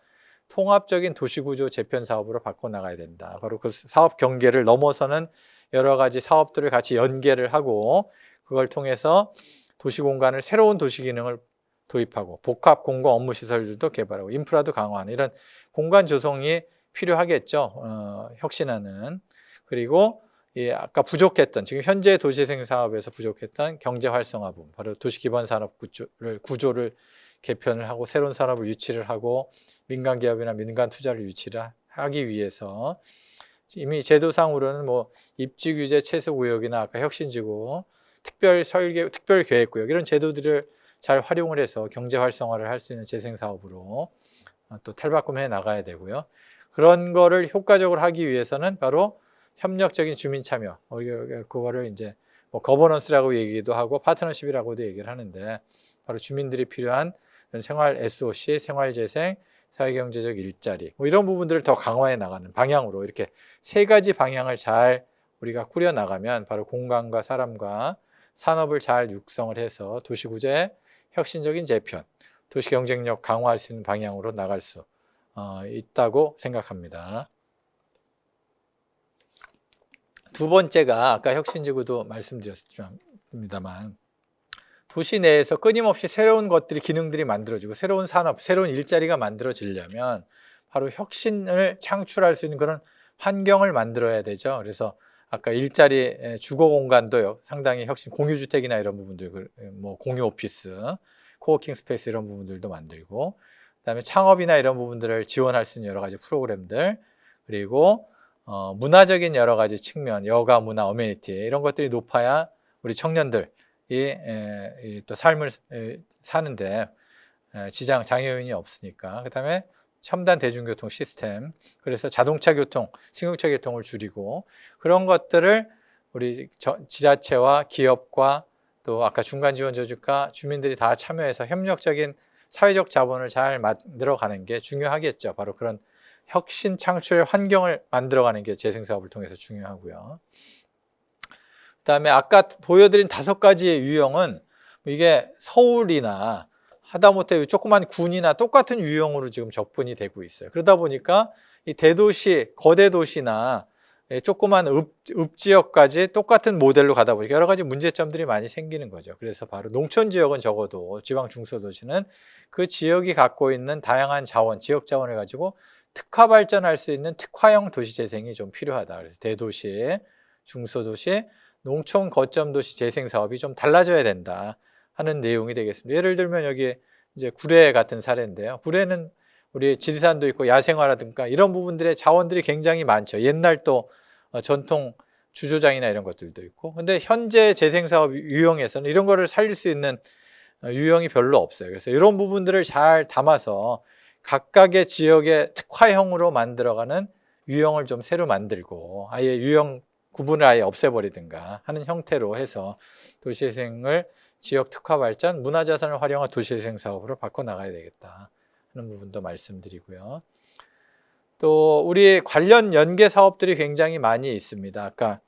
통합적인 도시구조 재편 사업으로 바꿔나가야 된다. 바로 그 사업 경계를 넘어서는 여러 가지 사업들을 같이 연계를 하고 그걸 통해서 도시공간을 새로운 도시기능을 도입하고 복합 공공 업무 시설들도 개발하고 인프라도 강화하는 이런 공간 조성이 필요하겠죠. 혁신하는. 그리고 아까 부족했던 지금 현재 도시재생 사업에서 부족했던 경제 활성화 부분, 바로 도시기반산업 구조를 개편을 하고 새로운 산업을 유치를 하고 민간 기업이나 민간 투자를 유치를 하기 위해서 이미 제도상으로는 뭐 입지 규제 최소 구역이나 아까 혁신지구, 특별 설계, 특별 계획 구역 이런 제도들을 잘 활용을 해서 경제 활성화를 할 수 있는 재생 사업으로 또 탈바꿈해 나가야 되고요. 그런 거를 효과적으로 하기 위해서는 바로 협력적인 주민 참여, 그거를 이제 뭐 거버넌스라고 얘기도 하고 파트너십이라고도 얘기를 하는데 바로 주민들이 필요한 생활 SOC, 생활재생, 사회경제적 일자리 뭐 이런 부분들을 더 강화해 나가는 방향으로 이렇게 3가지 방향을 잘 우리가 꾸려 나가면 바로 공간과 사람과 산업을 잘 육성을 해서 도시구조의 혁신적인 재편, 도시 경쟁력 강화할 수 있는 방향으로 나갈 수 있다고 생각합니다. 두 번째가 아까 혁신지구도 말씀드렸습니다만 도시 내에서 끊임없이 새로운 것들이 기능들이 만들어지고 새로운 산업, 새로운 일자리가 만들어지려면 바로 혁신을 창출할 수 있는 그런 환경을 만들어야 되죠. 그래서 아까 일자리 주거 공간도 상당히 혁신, 공유주택이나 이런 부분들, 뭐 공유 오피스, 코워킹 스페이스 이런 부분들도 만들고 그다음에 창업이나 이런 부분들을 지원할 수 있는 여러 가지 프로그램들 그리고 문화적인 여러 가지 측면, 여가, 문화, 어메니티 이런 것들이 높아야 우리 청년들이 또 삶을 사는데 장애 요인이 없으니까. 그다음에 첨단 대중교통 시스템, 그래서 자동차 교통, 승용차 교통을 줄이고 그런 것들을 우리 지자체와 기업과 또 아까 중간지원조직과 주민들이 다 참여해서 협력적인 사회적 자본을 잘 만들어가는 게 중요하겠죠. 바로 그런 혁신 창출 환경을 만들어가는 게 재생사업을 통해서 중요하고요. 그다음에 아까 보여드린 5가지의 유형은 이게 서울이나 하다못해 조그만 군이나 똑같은 유형으로 지금 접근이 되고 있어요. 그러다 보니까 이 대도시, 거대 도시나 조그만 읍지역까지 똑같은 모델로 가다 보니까 여러 가지 문제점들이 많이 생기는 거죠. 그래서 바로 농촌 지역은 적어도 지방 중소도시는 그 지역이 갖고 있는 다양한 자원, 지역 자원을 가지고 특화 발전할 수 있는 특화형 도시 재생이 좀 필요하다. 그래서 대도시, 중소도시, 농촌 거점 도시 재생 사업이 좀 달라져야 된다 하는 내용이 되겠습니다. 예를 들면 여기 이제 구례 같은 사례인데요. 구례는 우리 지리산도 있고 야생화라든가 이런 부분들의 자원들이 굉장히 많죠. 옛날 또 전통 주조장이나 이런 것들도 있고. 근데 현재 재생 사업 유형에서는 이런 거를 살릴 수 있는 유형이 별로 없어요. 그래서 이런 부분들을 잘 담아서 각각의 지역의 특화형으로 만들어가는 유형을 좀 새로 만들고 아예 유형 구분을 아예 없애버리든가 하는 형태로 해서 도시재생을 지역 특화 발전, 문화자산을 활용한 도시재생 사업으로 바꿔나가야 되겠다 하는 부분도 말씀드리고요. 또 우리 관련 연계 사업들이 굉장히 많이 있습니다. 아까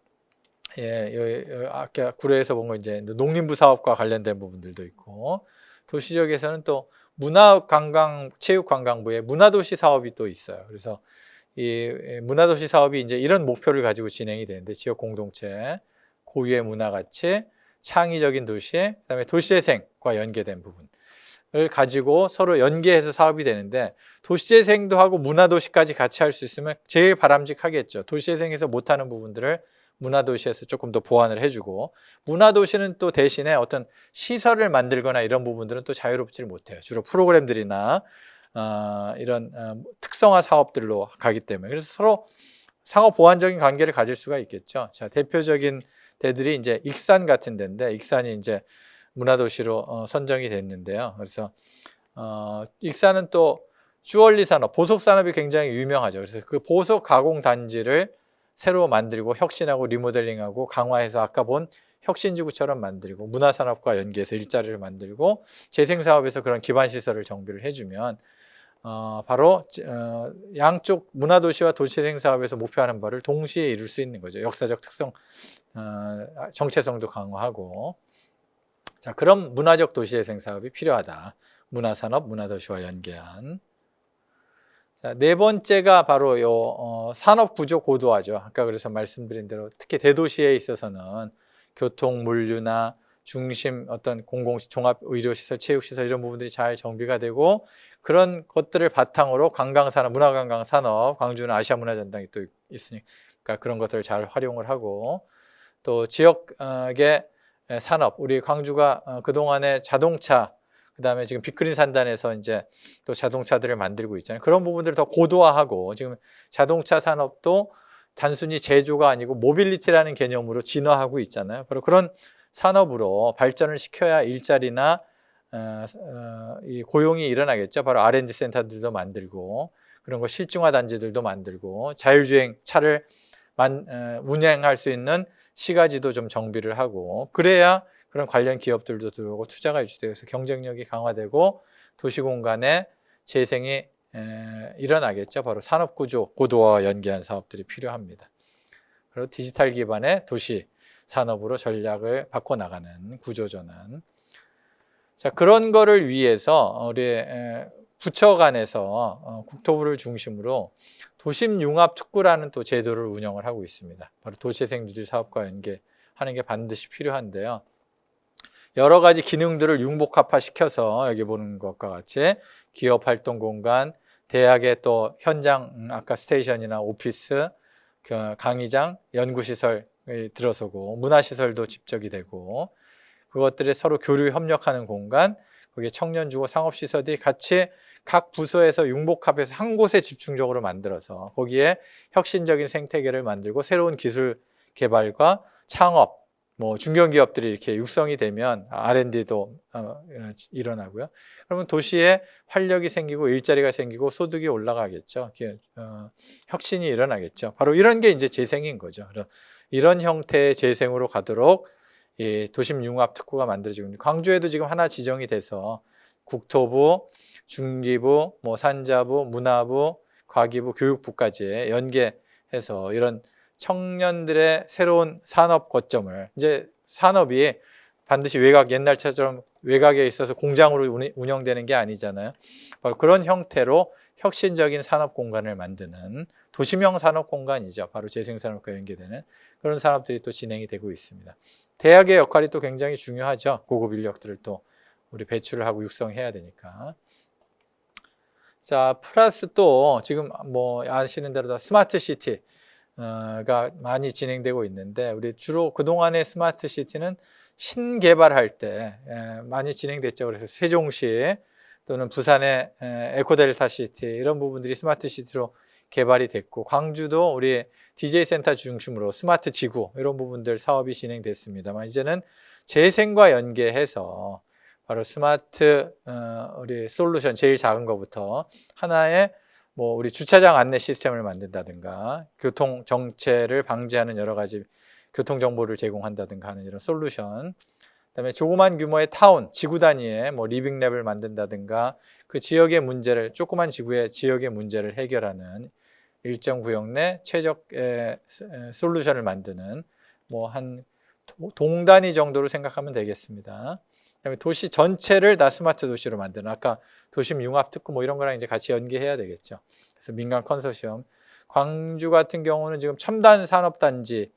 아까 구례에서 본 거 이제 농림부 사업과 관련된 부분들도 있고 도시적에서는 또 문화관광, 체육관광부의 문화도시 사업이 또 있어요. 그래서 이 문화도시 사업이 이제 이런 목표를 가지고 진행이 되는데 지역 공동체, 고유의 문화 가치, 창의적인 도시, 그다음에 도시재생과 연계된 부분을 가지고 서로 연계해서 사업이 되는데 도시재생도 하고 문화도시까지 같이 할 수 있으면 제일 바람직하겠죠. 도시재생에서 못하는 부분들을 문화도시에서 조금 더 보완을 해주고 문화도시는 또 대신에 어떤 시설을 만들거나 이런 부분들은 또 자유롭지를 못해요. 주로 프로그램들이나 이런 특성화 사업들로 가기 때문에 그래서 서로 상호 보완적인 관계를 가질 수가 있겠죠. 자, 대표적인 데들이 이제 익산 같은 데인데 익산이 이제 문화도시로 선정이 됐는데요. 그래서 익산은 또 주얼리 산업, 보석 산업이 굉장히 유명하죠. 그래서 그 보석 가공 단지를 새로 만들고 혁신하고 리모델링하고 강화해서 아까 본 혁신지구처럼 만들고 문화산업과 연계해서 일자리를 만들고 재생사업에서 그런 기반시설을 정비를 해주면 바로 양쪽 문화도시와 도시재생사업에서 목표하는 바를 동시에 이룰 수 있는 거죠. 역사적 특성, 정체성도 강화하고. 자, 그럼 문화적 도시재생사업이 필요하다. 문화산업, 문화도시와 연계한. 자, 네 번째가 바로 산업구조 고도화죠. 아까 그래서 말씀드린 대로 특히 대도시에 있어서는 교통, 물류나 중심 어떤 종합의료시설, 체육시설 이런 부분들이 잘 정비가 되고 그런 것들을 바탕으로 관광산업, 문화관광산업, 광주는 아시아문화전당이 또 있으니까 그런 것들을 잘 활용을 하고 또 지역의 산업, 우리 광주가 그동안에 자동차, 그 다음에 지금 빅그린 산단에서 이제 또 자동차들을 만들고 있잖아요. 그런 부분들을 더 고도화하고 지금 자동차 산업도 단순히 제조가 아니고 모빌리티라는 개념으로 진화하고 있잖아요. 바로 그런 산업으로 발전을 시켜야 일자리나 이 고용이 일어나겠죠. 바로 R&D 센터들도 만들고 그런 거 실증화 단지들도 만들고 자율주행 차를 운행할 수 있는 시가지도 좀 정비를 하고 그래야 그런 관련 기업들도 들어오고 투자가 유치돼서 경쟁력이 강화되고 도시공간의 재생이 일어나겠죠. 바로 산업구조 고도화와 연계한 사업들이 필요합니다. 그리고 디지털 기반의 도시 산업으로 전략을 바꿔나가는 구조전환. 자, 그런 거를 위해서 우리 부처 간에서 국토부를 중심으로 도심융합특구라는 또 제도를 운영을 하고 있습니다. 바로 도시재생 누질 사업과 연계하는 게 반드시 필요한데요. 여러 가지 기능들을 융복합화시켜서 여기 보는 것과 같이 기업 활동 공간, 대학의 또 현장, 아까 스테이션이나 오피스, 강의장, 연구시설이 들어서고 문화시설도 집적이 되고 그것들이 서로 교류 협력하는 공간, 거기에 청년주거 상업시설들이 같이 각 부서에서 융복합해서 한 곳에 집중적으로 만들어서 거기에 혁신적인 생태계를 만들고 새로운 기술 개발과 창업, 중견기업들이 이렇게 육성이 되면 R&D도 일어나고요. 그러면 도시에 활력이 생기고 일자리가 생기고 소득이 올라가겠죠. 혁신이 일어나겠죠. 바로 이런 게 이제 재생인 거죠. 이런 형태의 재생으로 가도록 이 도심융합특구가 만들어지고 있는데 광주에도 지금 하나 지정이 돼서 국토부, 중기부, 산자부, 문화부, 과기부, 교육부까지 연계해서 이런 청년들의 새로운 산업 거점을 이제 산업이 반드시 옛날처럼 외곽에 있어서 공장으로 운영되는 게 아니잖아요. 바로 그런 형태로 혁신적인 산업 공간을 만드는 도시명 산업 공간이죠. 바로 재생산업과 연계되는 그런 산업들이 또 진행이 되고 있습니다. 대학의 역할이 또 굉장히 중요하죠. 고급 인력들을 또 우리 배출을 하고 육성해야 되니까. 자, 플러스 또 지금 아시는 대로 스마트 시티가 많이 진행되고 있는데 우리 주로 그동안의 스마트 시티는 신개발할 때 많이 진행됐죠. 그래서 세종시 또는 부산의 에코델타 시티 이런 부분들이 스마트 시티로 개발이 됐고 광주도 우리 DJ 센터 중심으로 스마트 지구 이런 부분들 사업이 진행됐습니다만 이제는 재생과 연계해서 바로 스마트 우리 솔루션 제일 작은 것부터 하나의 우리 주차장 안내 시스템을 만든다든가 교통 정체를 방지하는 여러 가지 교통 정보를 제공한다든가 하는 이런 솔루션. 그다음에 조그만 규모의 타운, 지구 단위의 리빙랩을 만든다든가 그 지역의 문제를 조그만 지구의 지역의 문제를 해결하는 일정 구역 내 최적 솔루션을 만드는 한 동단위 정도로 생각하면 되겠습니다. 그다음에 도시 전체를 다 스마트 도시로 만드는 아까 도심 융합 특구 이런 거랑 이제 같이 연계해야 되겠죠. 그래서 민간 컨소시엄 광주 같은 경우는 지금 첨단 산업 단지에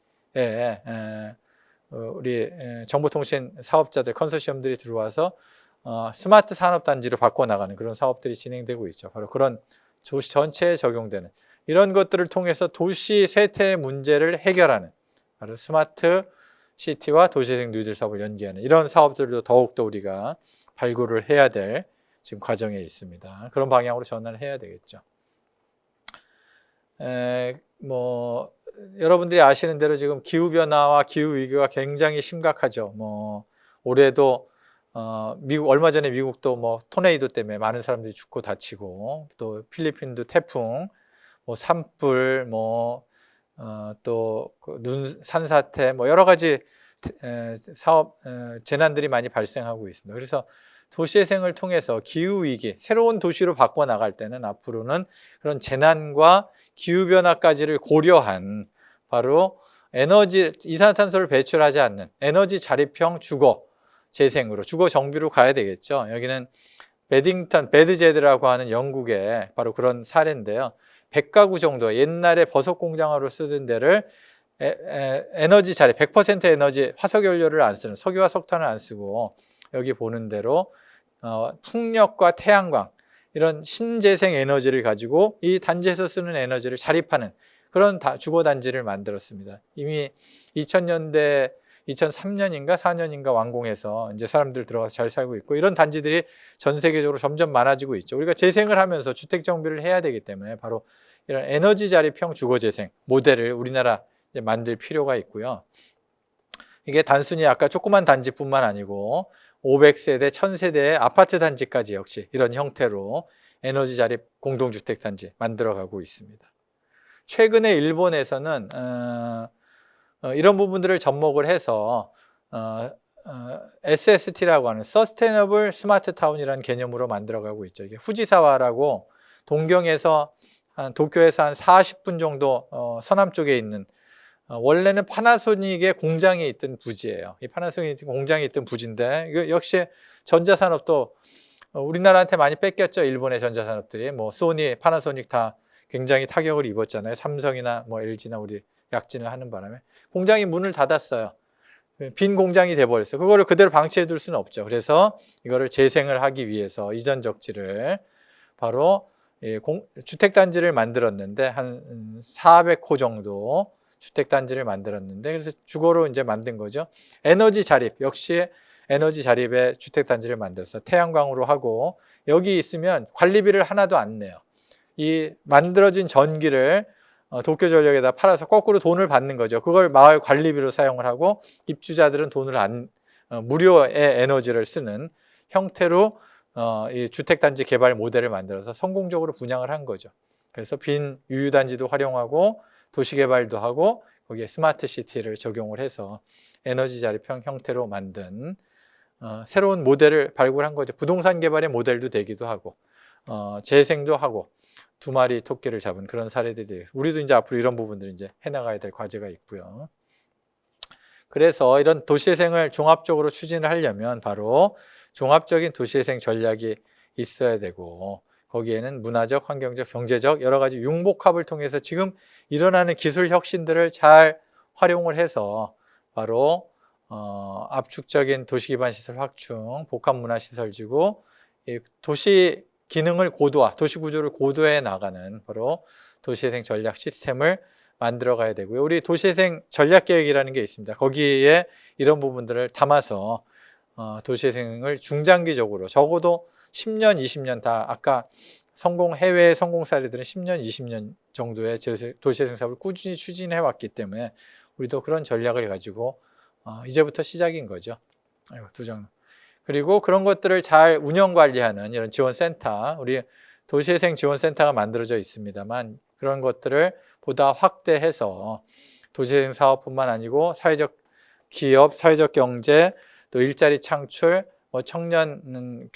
우리 정보통신 사업자들 컨소시엄들이 들어와서 스마트 산업 단지로 바꿔 나가는 그런 사업들이 진행되고 있죠. 바로 그런 도시 전체에 적용되는 이런 것들을 통해서 도시 쇠퇴 문제를 해결하는 바로 스마트 시티와 도시재생 뉴딜 사업을 연계하는 이런 사업들도 더욱더 우리가 발굴을 해야 될 지금 과정에 있습니다. 그런 방향으로 전환을 해야 되겠죠. 여러분들이 아시는 대로 지금 기후변화와 기후위기가 굉장히 심각하죠. 올해도 얼마 전에 미국도 토네이도 때문에 많은 사람들이 죽고 다치고 또 필리핀도 태풍, 산불, 또 산사태 뭐 여러 가지 사업 재난들이 많이 발생하고 있습니다. 그래서 도시재생을 통해서 기후위기, 새로운 도시로 바꿔 나갈 때는 앞으로는 그런 재난과 기후변화까지를 고려한 바로 에너지, 이산화탄소를 배출하지 않는 에너지 자립형 주거 재생으로, 주거 정비로 가야 되겠죠. 여기는 베딩턴, 베드제드라고 하는 영국의 바로 그런 사례인데요. 100가구 정도 옛날에 버섯 공장으로 쓰던 데를 에너지 자립, 100% 에너지, 화석연료를 안 쓰는, 석유와 석탄을 안 쓰고 여기 보는 대로 풍력과 태양광 이런 신재생 에너지를 가지고 이 단지에서 쓰는 에너지를 자립하는 그런 주거단지를 만들었습니다. 이미 2000년대 2003년인가 4년인가 완공해서 이제 사람들 들어가서 잘 살고 있고, 이런 단지들이 전 세계적으로 점점 많아지고 있죠. 우리가 재생을 하면서 주택 정비를 해야 되기 때문에 바로 이런 에너지 자립형 주거 재생 모델을 우리나라 이제 만들 필요가 있고요. 이게 단순히 아까 조그만 단지뿐만 아니고 500세대, 1000세대의 아파트 단지까지 역시 이런 형태로 에너지 자립 공동주택 단지 만들어가고 있습니다. 최근에 일본에서는 이런 부분들을 접목을 해서 SST라고 하는 Sustainable Smart Town이라는 개념으로 만들어가고 있죠. 이게 후지사와라고 동경에서 도쿄에서 한 40분 정도 서남 쪽에 있는 원래는 파나소닉의 공장이 있던 부지예요. 이 파나소닉 공장이 있던 부지인데 이거 역시 전자산업도 우리나라한테 많이 뺏겼죠. 일본의 전자산업들이 뭐 소니, 파나소닉 다 굉장히 타격을 입었잖아요. 삼성이나 뭐 LG나 우리 약진을 하는 바람에 공장이 문을 닫았어요. 빈 공장이 돼버렸어요. 그거를 그대로 방치해 둘 수는 없죠. 그래서 이거를 재생을 하기 위해서 이전 적지를 바로 주택단지를 만들었는데 한 400호 정도 주택단지를 만들었는데, 그래서 주거로 이제 만든 거죠. 에너지 자립, 역시 에너지 자립의 주택단지를 만들어서 태양광으로 하고, 여기 있으면 관리비를 하나도 안 내요. 이 만들어진 전기를 도쿄전력에다 팔아서 거꾸로 돈을 받는 거죠. 그걸 마을 관리비로 사용을 하고 입주자들은 돈을 무료의 에너지를 쓰는 형태로 이 주택단지 개발 모델을 만들어서 성공적으로 분양을 한 거죠. 그래서 빈 유유단지도 활용하고 도시개발도 하고 거기에 스마트시티를 적용을 해서 에너지 자립형 형태로 만든 새로운 모델을 발굴한 거죠. 부동산 개발의 모델도 되기도 하고 재생도 하고 두 마리 토끼를 잡은 그런 사례들이, 우리도 이제 앞으로 이런 부분들을 이제 해나가야 될 과제가 있고요. 그래서 이런 도시재생을 종합적으로 추진을 하려면 바로 종합적인 도시재생 전략이 있어야 되고, 거기에는 문화적, 환경적, 경제적 여러 가지 융복합을 통해서 지금 일어나는 기술 혁신들을 잘 활용을 해서 바로 압축적인 도시기반 시설 확충, 복합문화시설지구, 도시 기능을 고도화, 도시 구조를 고도화해 나가는 바로 도시재생 전략 시스템을 만들어 가야 되고요. 우리 도시재생 전략 계획이라는 게 있습니다. 거기에 이런 부분들을 담아서 도시재생을 중장기적으로 적어도 10년, 20년 다 아까 해외 성공 사례들은 10년, 20년 정도의 도시재생 사업을 꾸준히 추진해 왔기 때문에 우리도 그런 전략을 가지고 이제부터 시작인 거죠. 아이고, 두 장. 그리고 그런 것들을 잘 운영 관리하는 이런 지원센터, 우리 도시재생 지원센터가 만들어져 있습니다만 그런 것들을 보다 확대해서 도시재생 사업뿐만 아니고 사회적 기업, 사회적 경제, 또 일자리 창출, 청년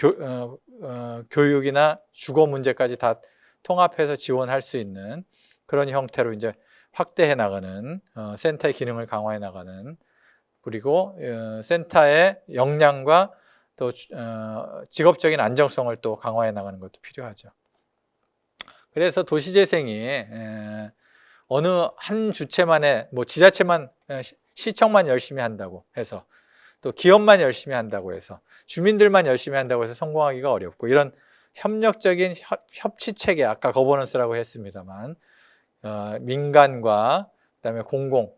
교육이나 주거 문제까지 다 통합해서 지원할 수 있는 그런 형태로 이제 확대해 나가는 센터의 기능을 강화해 나가는, 그리고 센터의 역량과 또 직업적인 안정성을 또 강화해 나가는 것도 필요하죠. 그래서 도시재생이 어느 한 주체만의 지자체만 시청만 열심히 한다고 해서, 또 기업만 열심히 한다고 해서, 주민들만 열심히 한다고 해서 성공하기가 어렵고, 이런 협력적인 협치체계, 아까 거버넌스라고 했습니다만 민간과 그다음에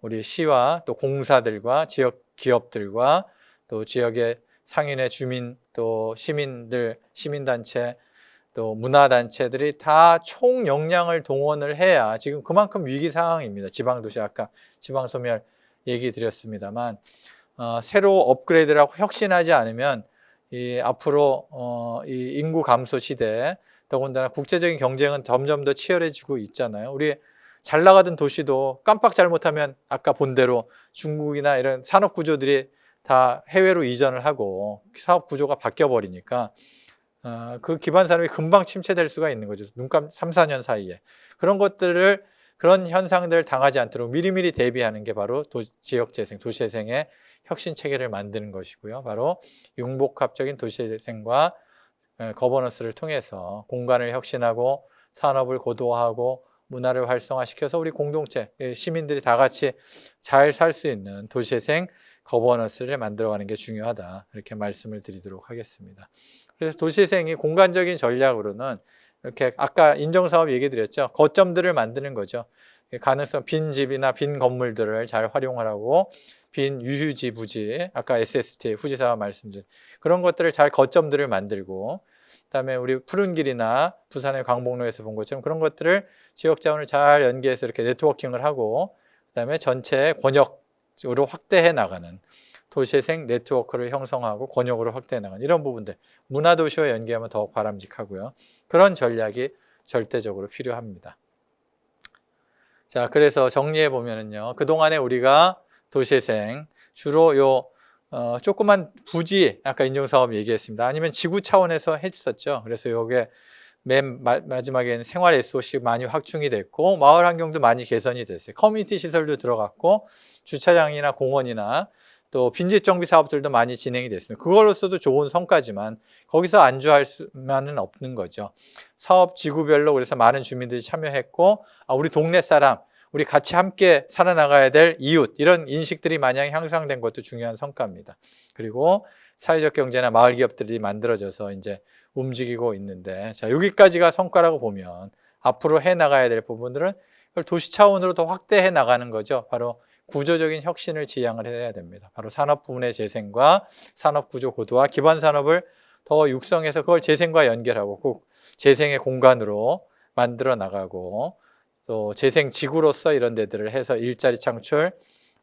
우리 시와 또 공사들과 지역 기업들과 또 지역의 상인의 주민, 또 시민들, 시민단체, 또 문화단체들이 다 총 역량을 동원을 해야, 지금 그만큼 위기 상황입니다. 지방도시, 아까 지방소멸 얘기 드렸습니다만 새로 업그레이드를 하고 혁신하지 않으면 앞으로 이 인구 감소 시대, 더군다나 국제적인 경쟁은 점점 더 치열해지고 있잖아요. 우리 잘 나가던 도시도 깜빡 잘못하면 아까 본 대로 중국이나 이런 산업 구조들이 다 해외로 이전을 하고 사업 구조가 바뀌어 버리니까 그 기반 산업이 금방 침체될 수가 있는 거죠. 눈감 3, 4년 사이에. 그런 현상들을 당하지 않도록 미리미리 대비하는 게 바로 지역재생, 도시재생의 혁신 체계를 만드는 것이고요. 바로 융복합적인 도시재생과 거버넌스를 통해서 공간을 혁신하고 산업을 고도화하고 문화를 활성화시켜서 우리 공동체, 시민들이 다 같이 잘 살 수 있는 도시재생 거버넌스를 만들어가는 게 중요하다. 이렇게 말씀을 드리도록 하겠습니다. 그래서 도시재생이 공간적인 전략으로는 이렇게 아까 인정사업 얘기 드렸죠. 거점들을 만드는 거죠. 가능성 빈 집이나 빈 건물들을 잘 활용하라고 빈 유휴지 부지, 아까 SST 후지사와 말씀드린 그런 것들을 잘 거점들을 만들고, 그다음에 우리 푸른길이나 부산의 광복로에서 본 것처럼 그런 것들을 지역 자원을 잘 연계해서 이렇게 네트워킹을 하고, 그다음에 전체 권역으로 확대해 나가는 도시재생 네트워크를 형성하고 권역으로 확대해 나가는 이런 부분들, 문화도시와 연계하면 더욱 바람직하고요. 그런 전략이 절대적으로 필요합니다. 자, 그래서 정리해 보면은요, 그동안에 우리가 도시재생 주로 조그만 부지, 아까 인증사업 얘기했습니다. 아니면 지구 차원에서 했었죠. 그래서 요게 맨 마지막에는 생활 SOC 많이 확충이 됐고, 마을 환경도 많이 개선이 됐어요. 커뮤니티 시설도 들어갔고, 주차장이나 공원이나 또 빈집 정비 사업들도 많이 진행이 됐습니다. 그걸로서도 좋은 성과지만 거기서 안주할 수만은 없는 거죠. 사업 지구별로 그래서 많은 주민들이 참여했고, 우리 동네 사람, 우리 같이 함께 살아나가야 될 이웃, 이런 인식들이 마냥 향상된 것도 중요한 성과입니다. 그리고 사회적 경제나 마을 기업들이 만들어져서 이제 움직이고 있는데, 자, 여기까지가 성과라고 보면 앞으로 해 나가야 될 부분들은 이걸 도시 차원으로 더 확대해 나가는 거죠. 바로 구조적인 혁신을 지향을 해야 됩니다. 바로 산업 부문의 재생과 산업 구조 고도화, 기반 산업을 더 육성해서 그걸 재생과 연결하고 꼭 재생의 공간으로 만들어 나가고, 또 재생 지구로서 이런 데들을 해서 일자리 창출,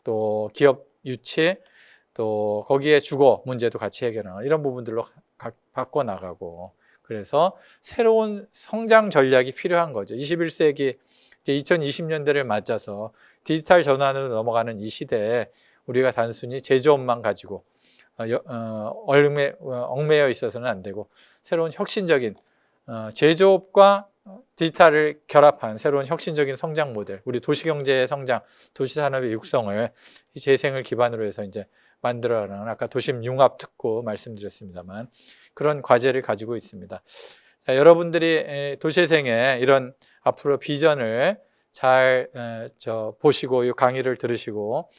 또 기업 유치, 또 거기에 주거 문제도 같이 해결하는 이런 부분들로 바꿔 나가고, 그래서 새로운 성장 전략이 필요한 거죠. 21세기 이제 2020년대를 맞아서 디지털 전환으로 넘어가는 이 시대에 우리가 단순히 제조업만 가지고 얽매여 있어서는 안 되고, 새로운 혁신적인 제조업과 디지털을 결합한 새로운 혁신적인 성장 모델, 우리 도시경제의 성장, 도시산업의 육성을 이 재생을 기반으로 해서 이제 만들어가는, 아까 도심 융합 특구 말씀드렸습니다만 그런 과제를 가지고 있습니다. 자, 여러분들이 도시재생의 이런 앞으로 비전을 잘 보시고 이 강의를 들으시고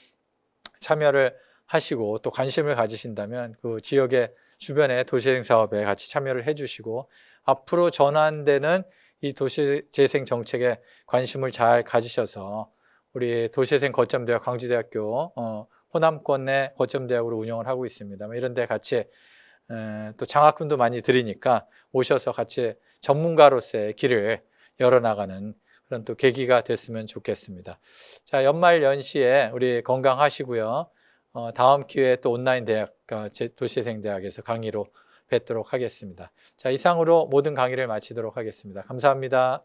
참여를 하시고 또 관심을 가지신다면 그 지역의 주변의 도시재생 사업에 같이 참여를 해주시고, 앞으로 전환되는 이 도시재생 정책에 관심을 잘 가지셔서 우리 도시재생 거점대학 광주대학교 호남권의 거점대학으로 운영을 하고 있습니다. 이런 데 같이 또 장학금도 많이 드리니까 오셔서 같이 전문가로서의 길을 열어나가는 그런 또 계기가 됐으면 좋겠습니다. 자, 연말 연시에 우리 건강하시고요. 다음 기회에 또 온라인 대학, 도시재생대학에서 강의로 뵙도록 하겠습니다. 자, 이상으로 모든 강의를 마치도록 하겠습니다. 감사합니다.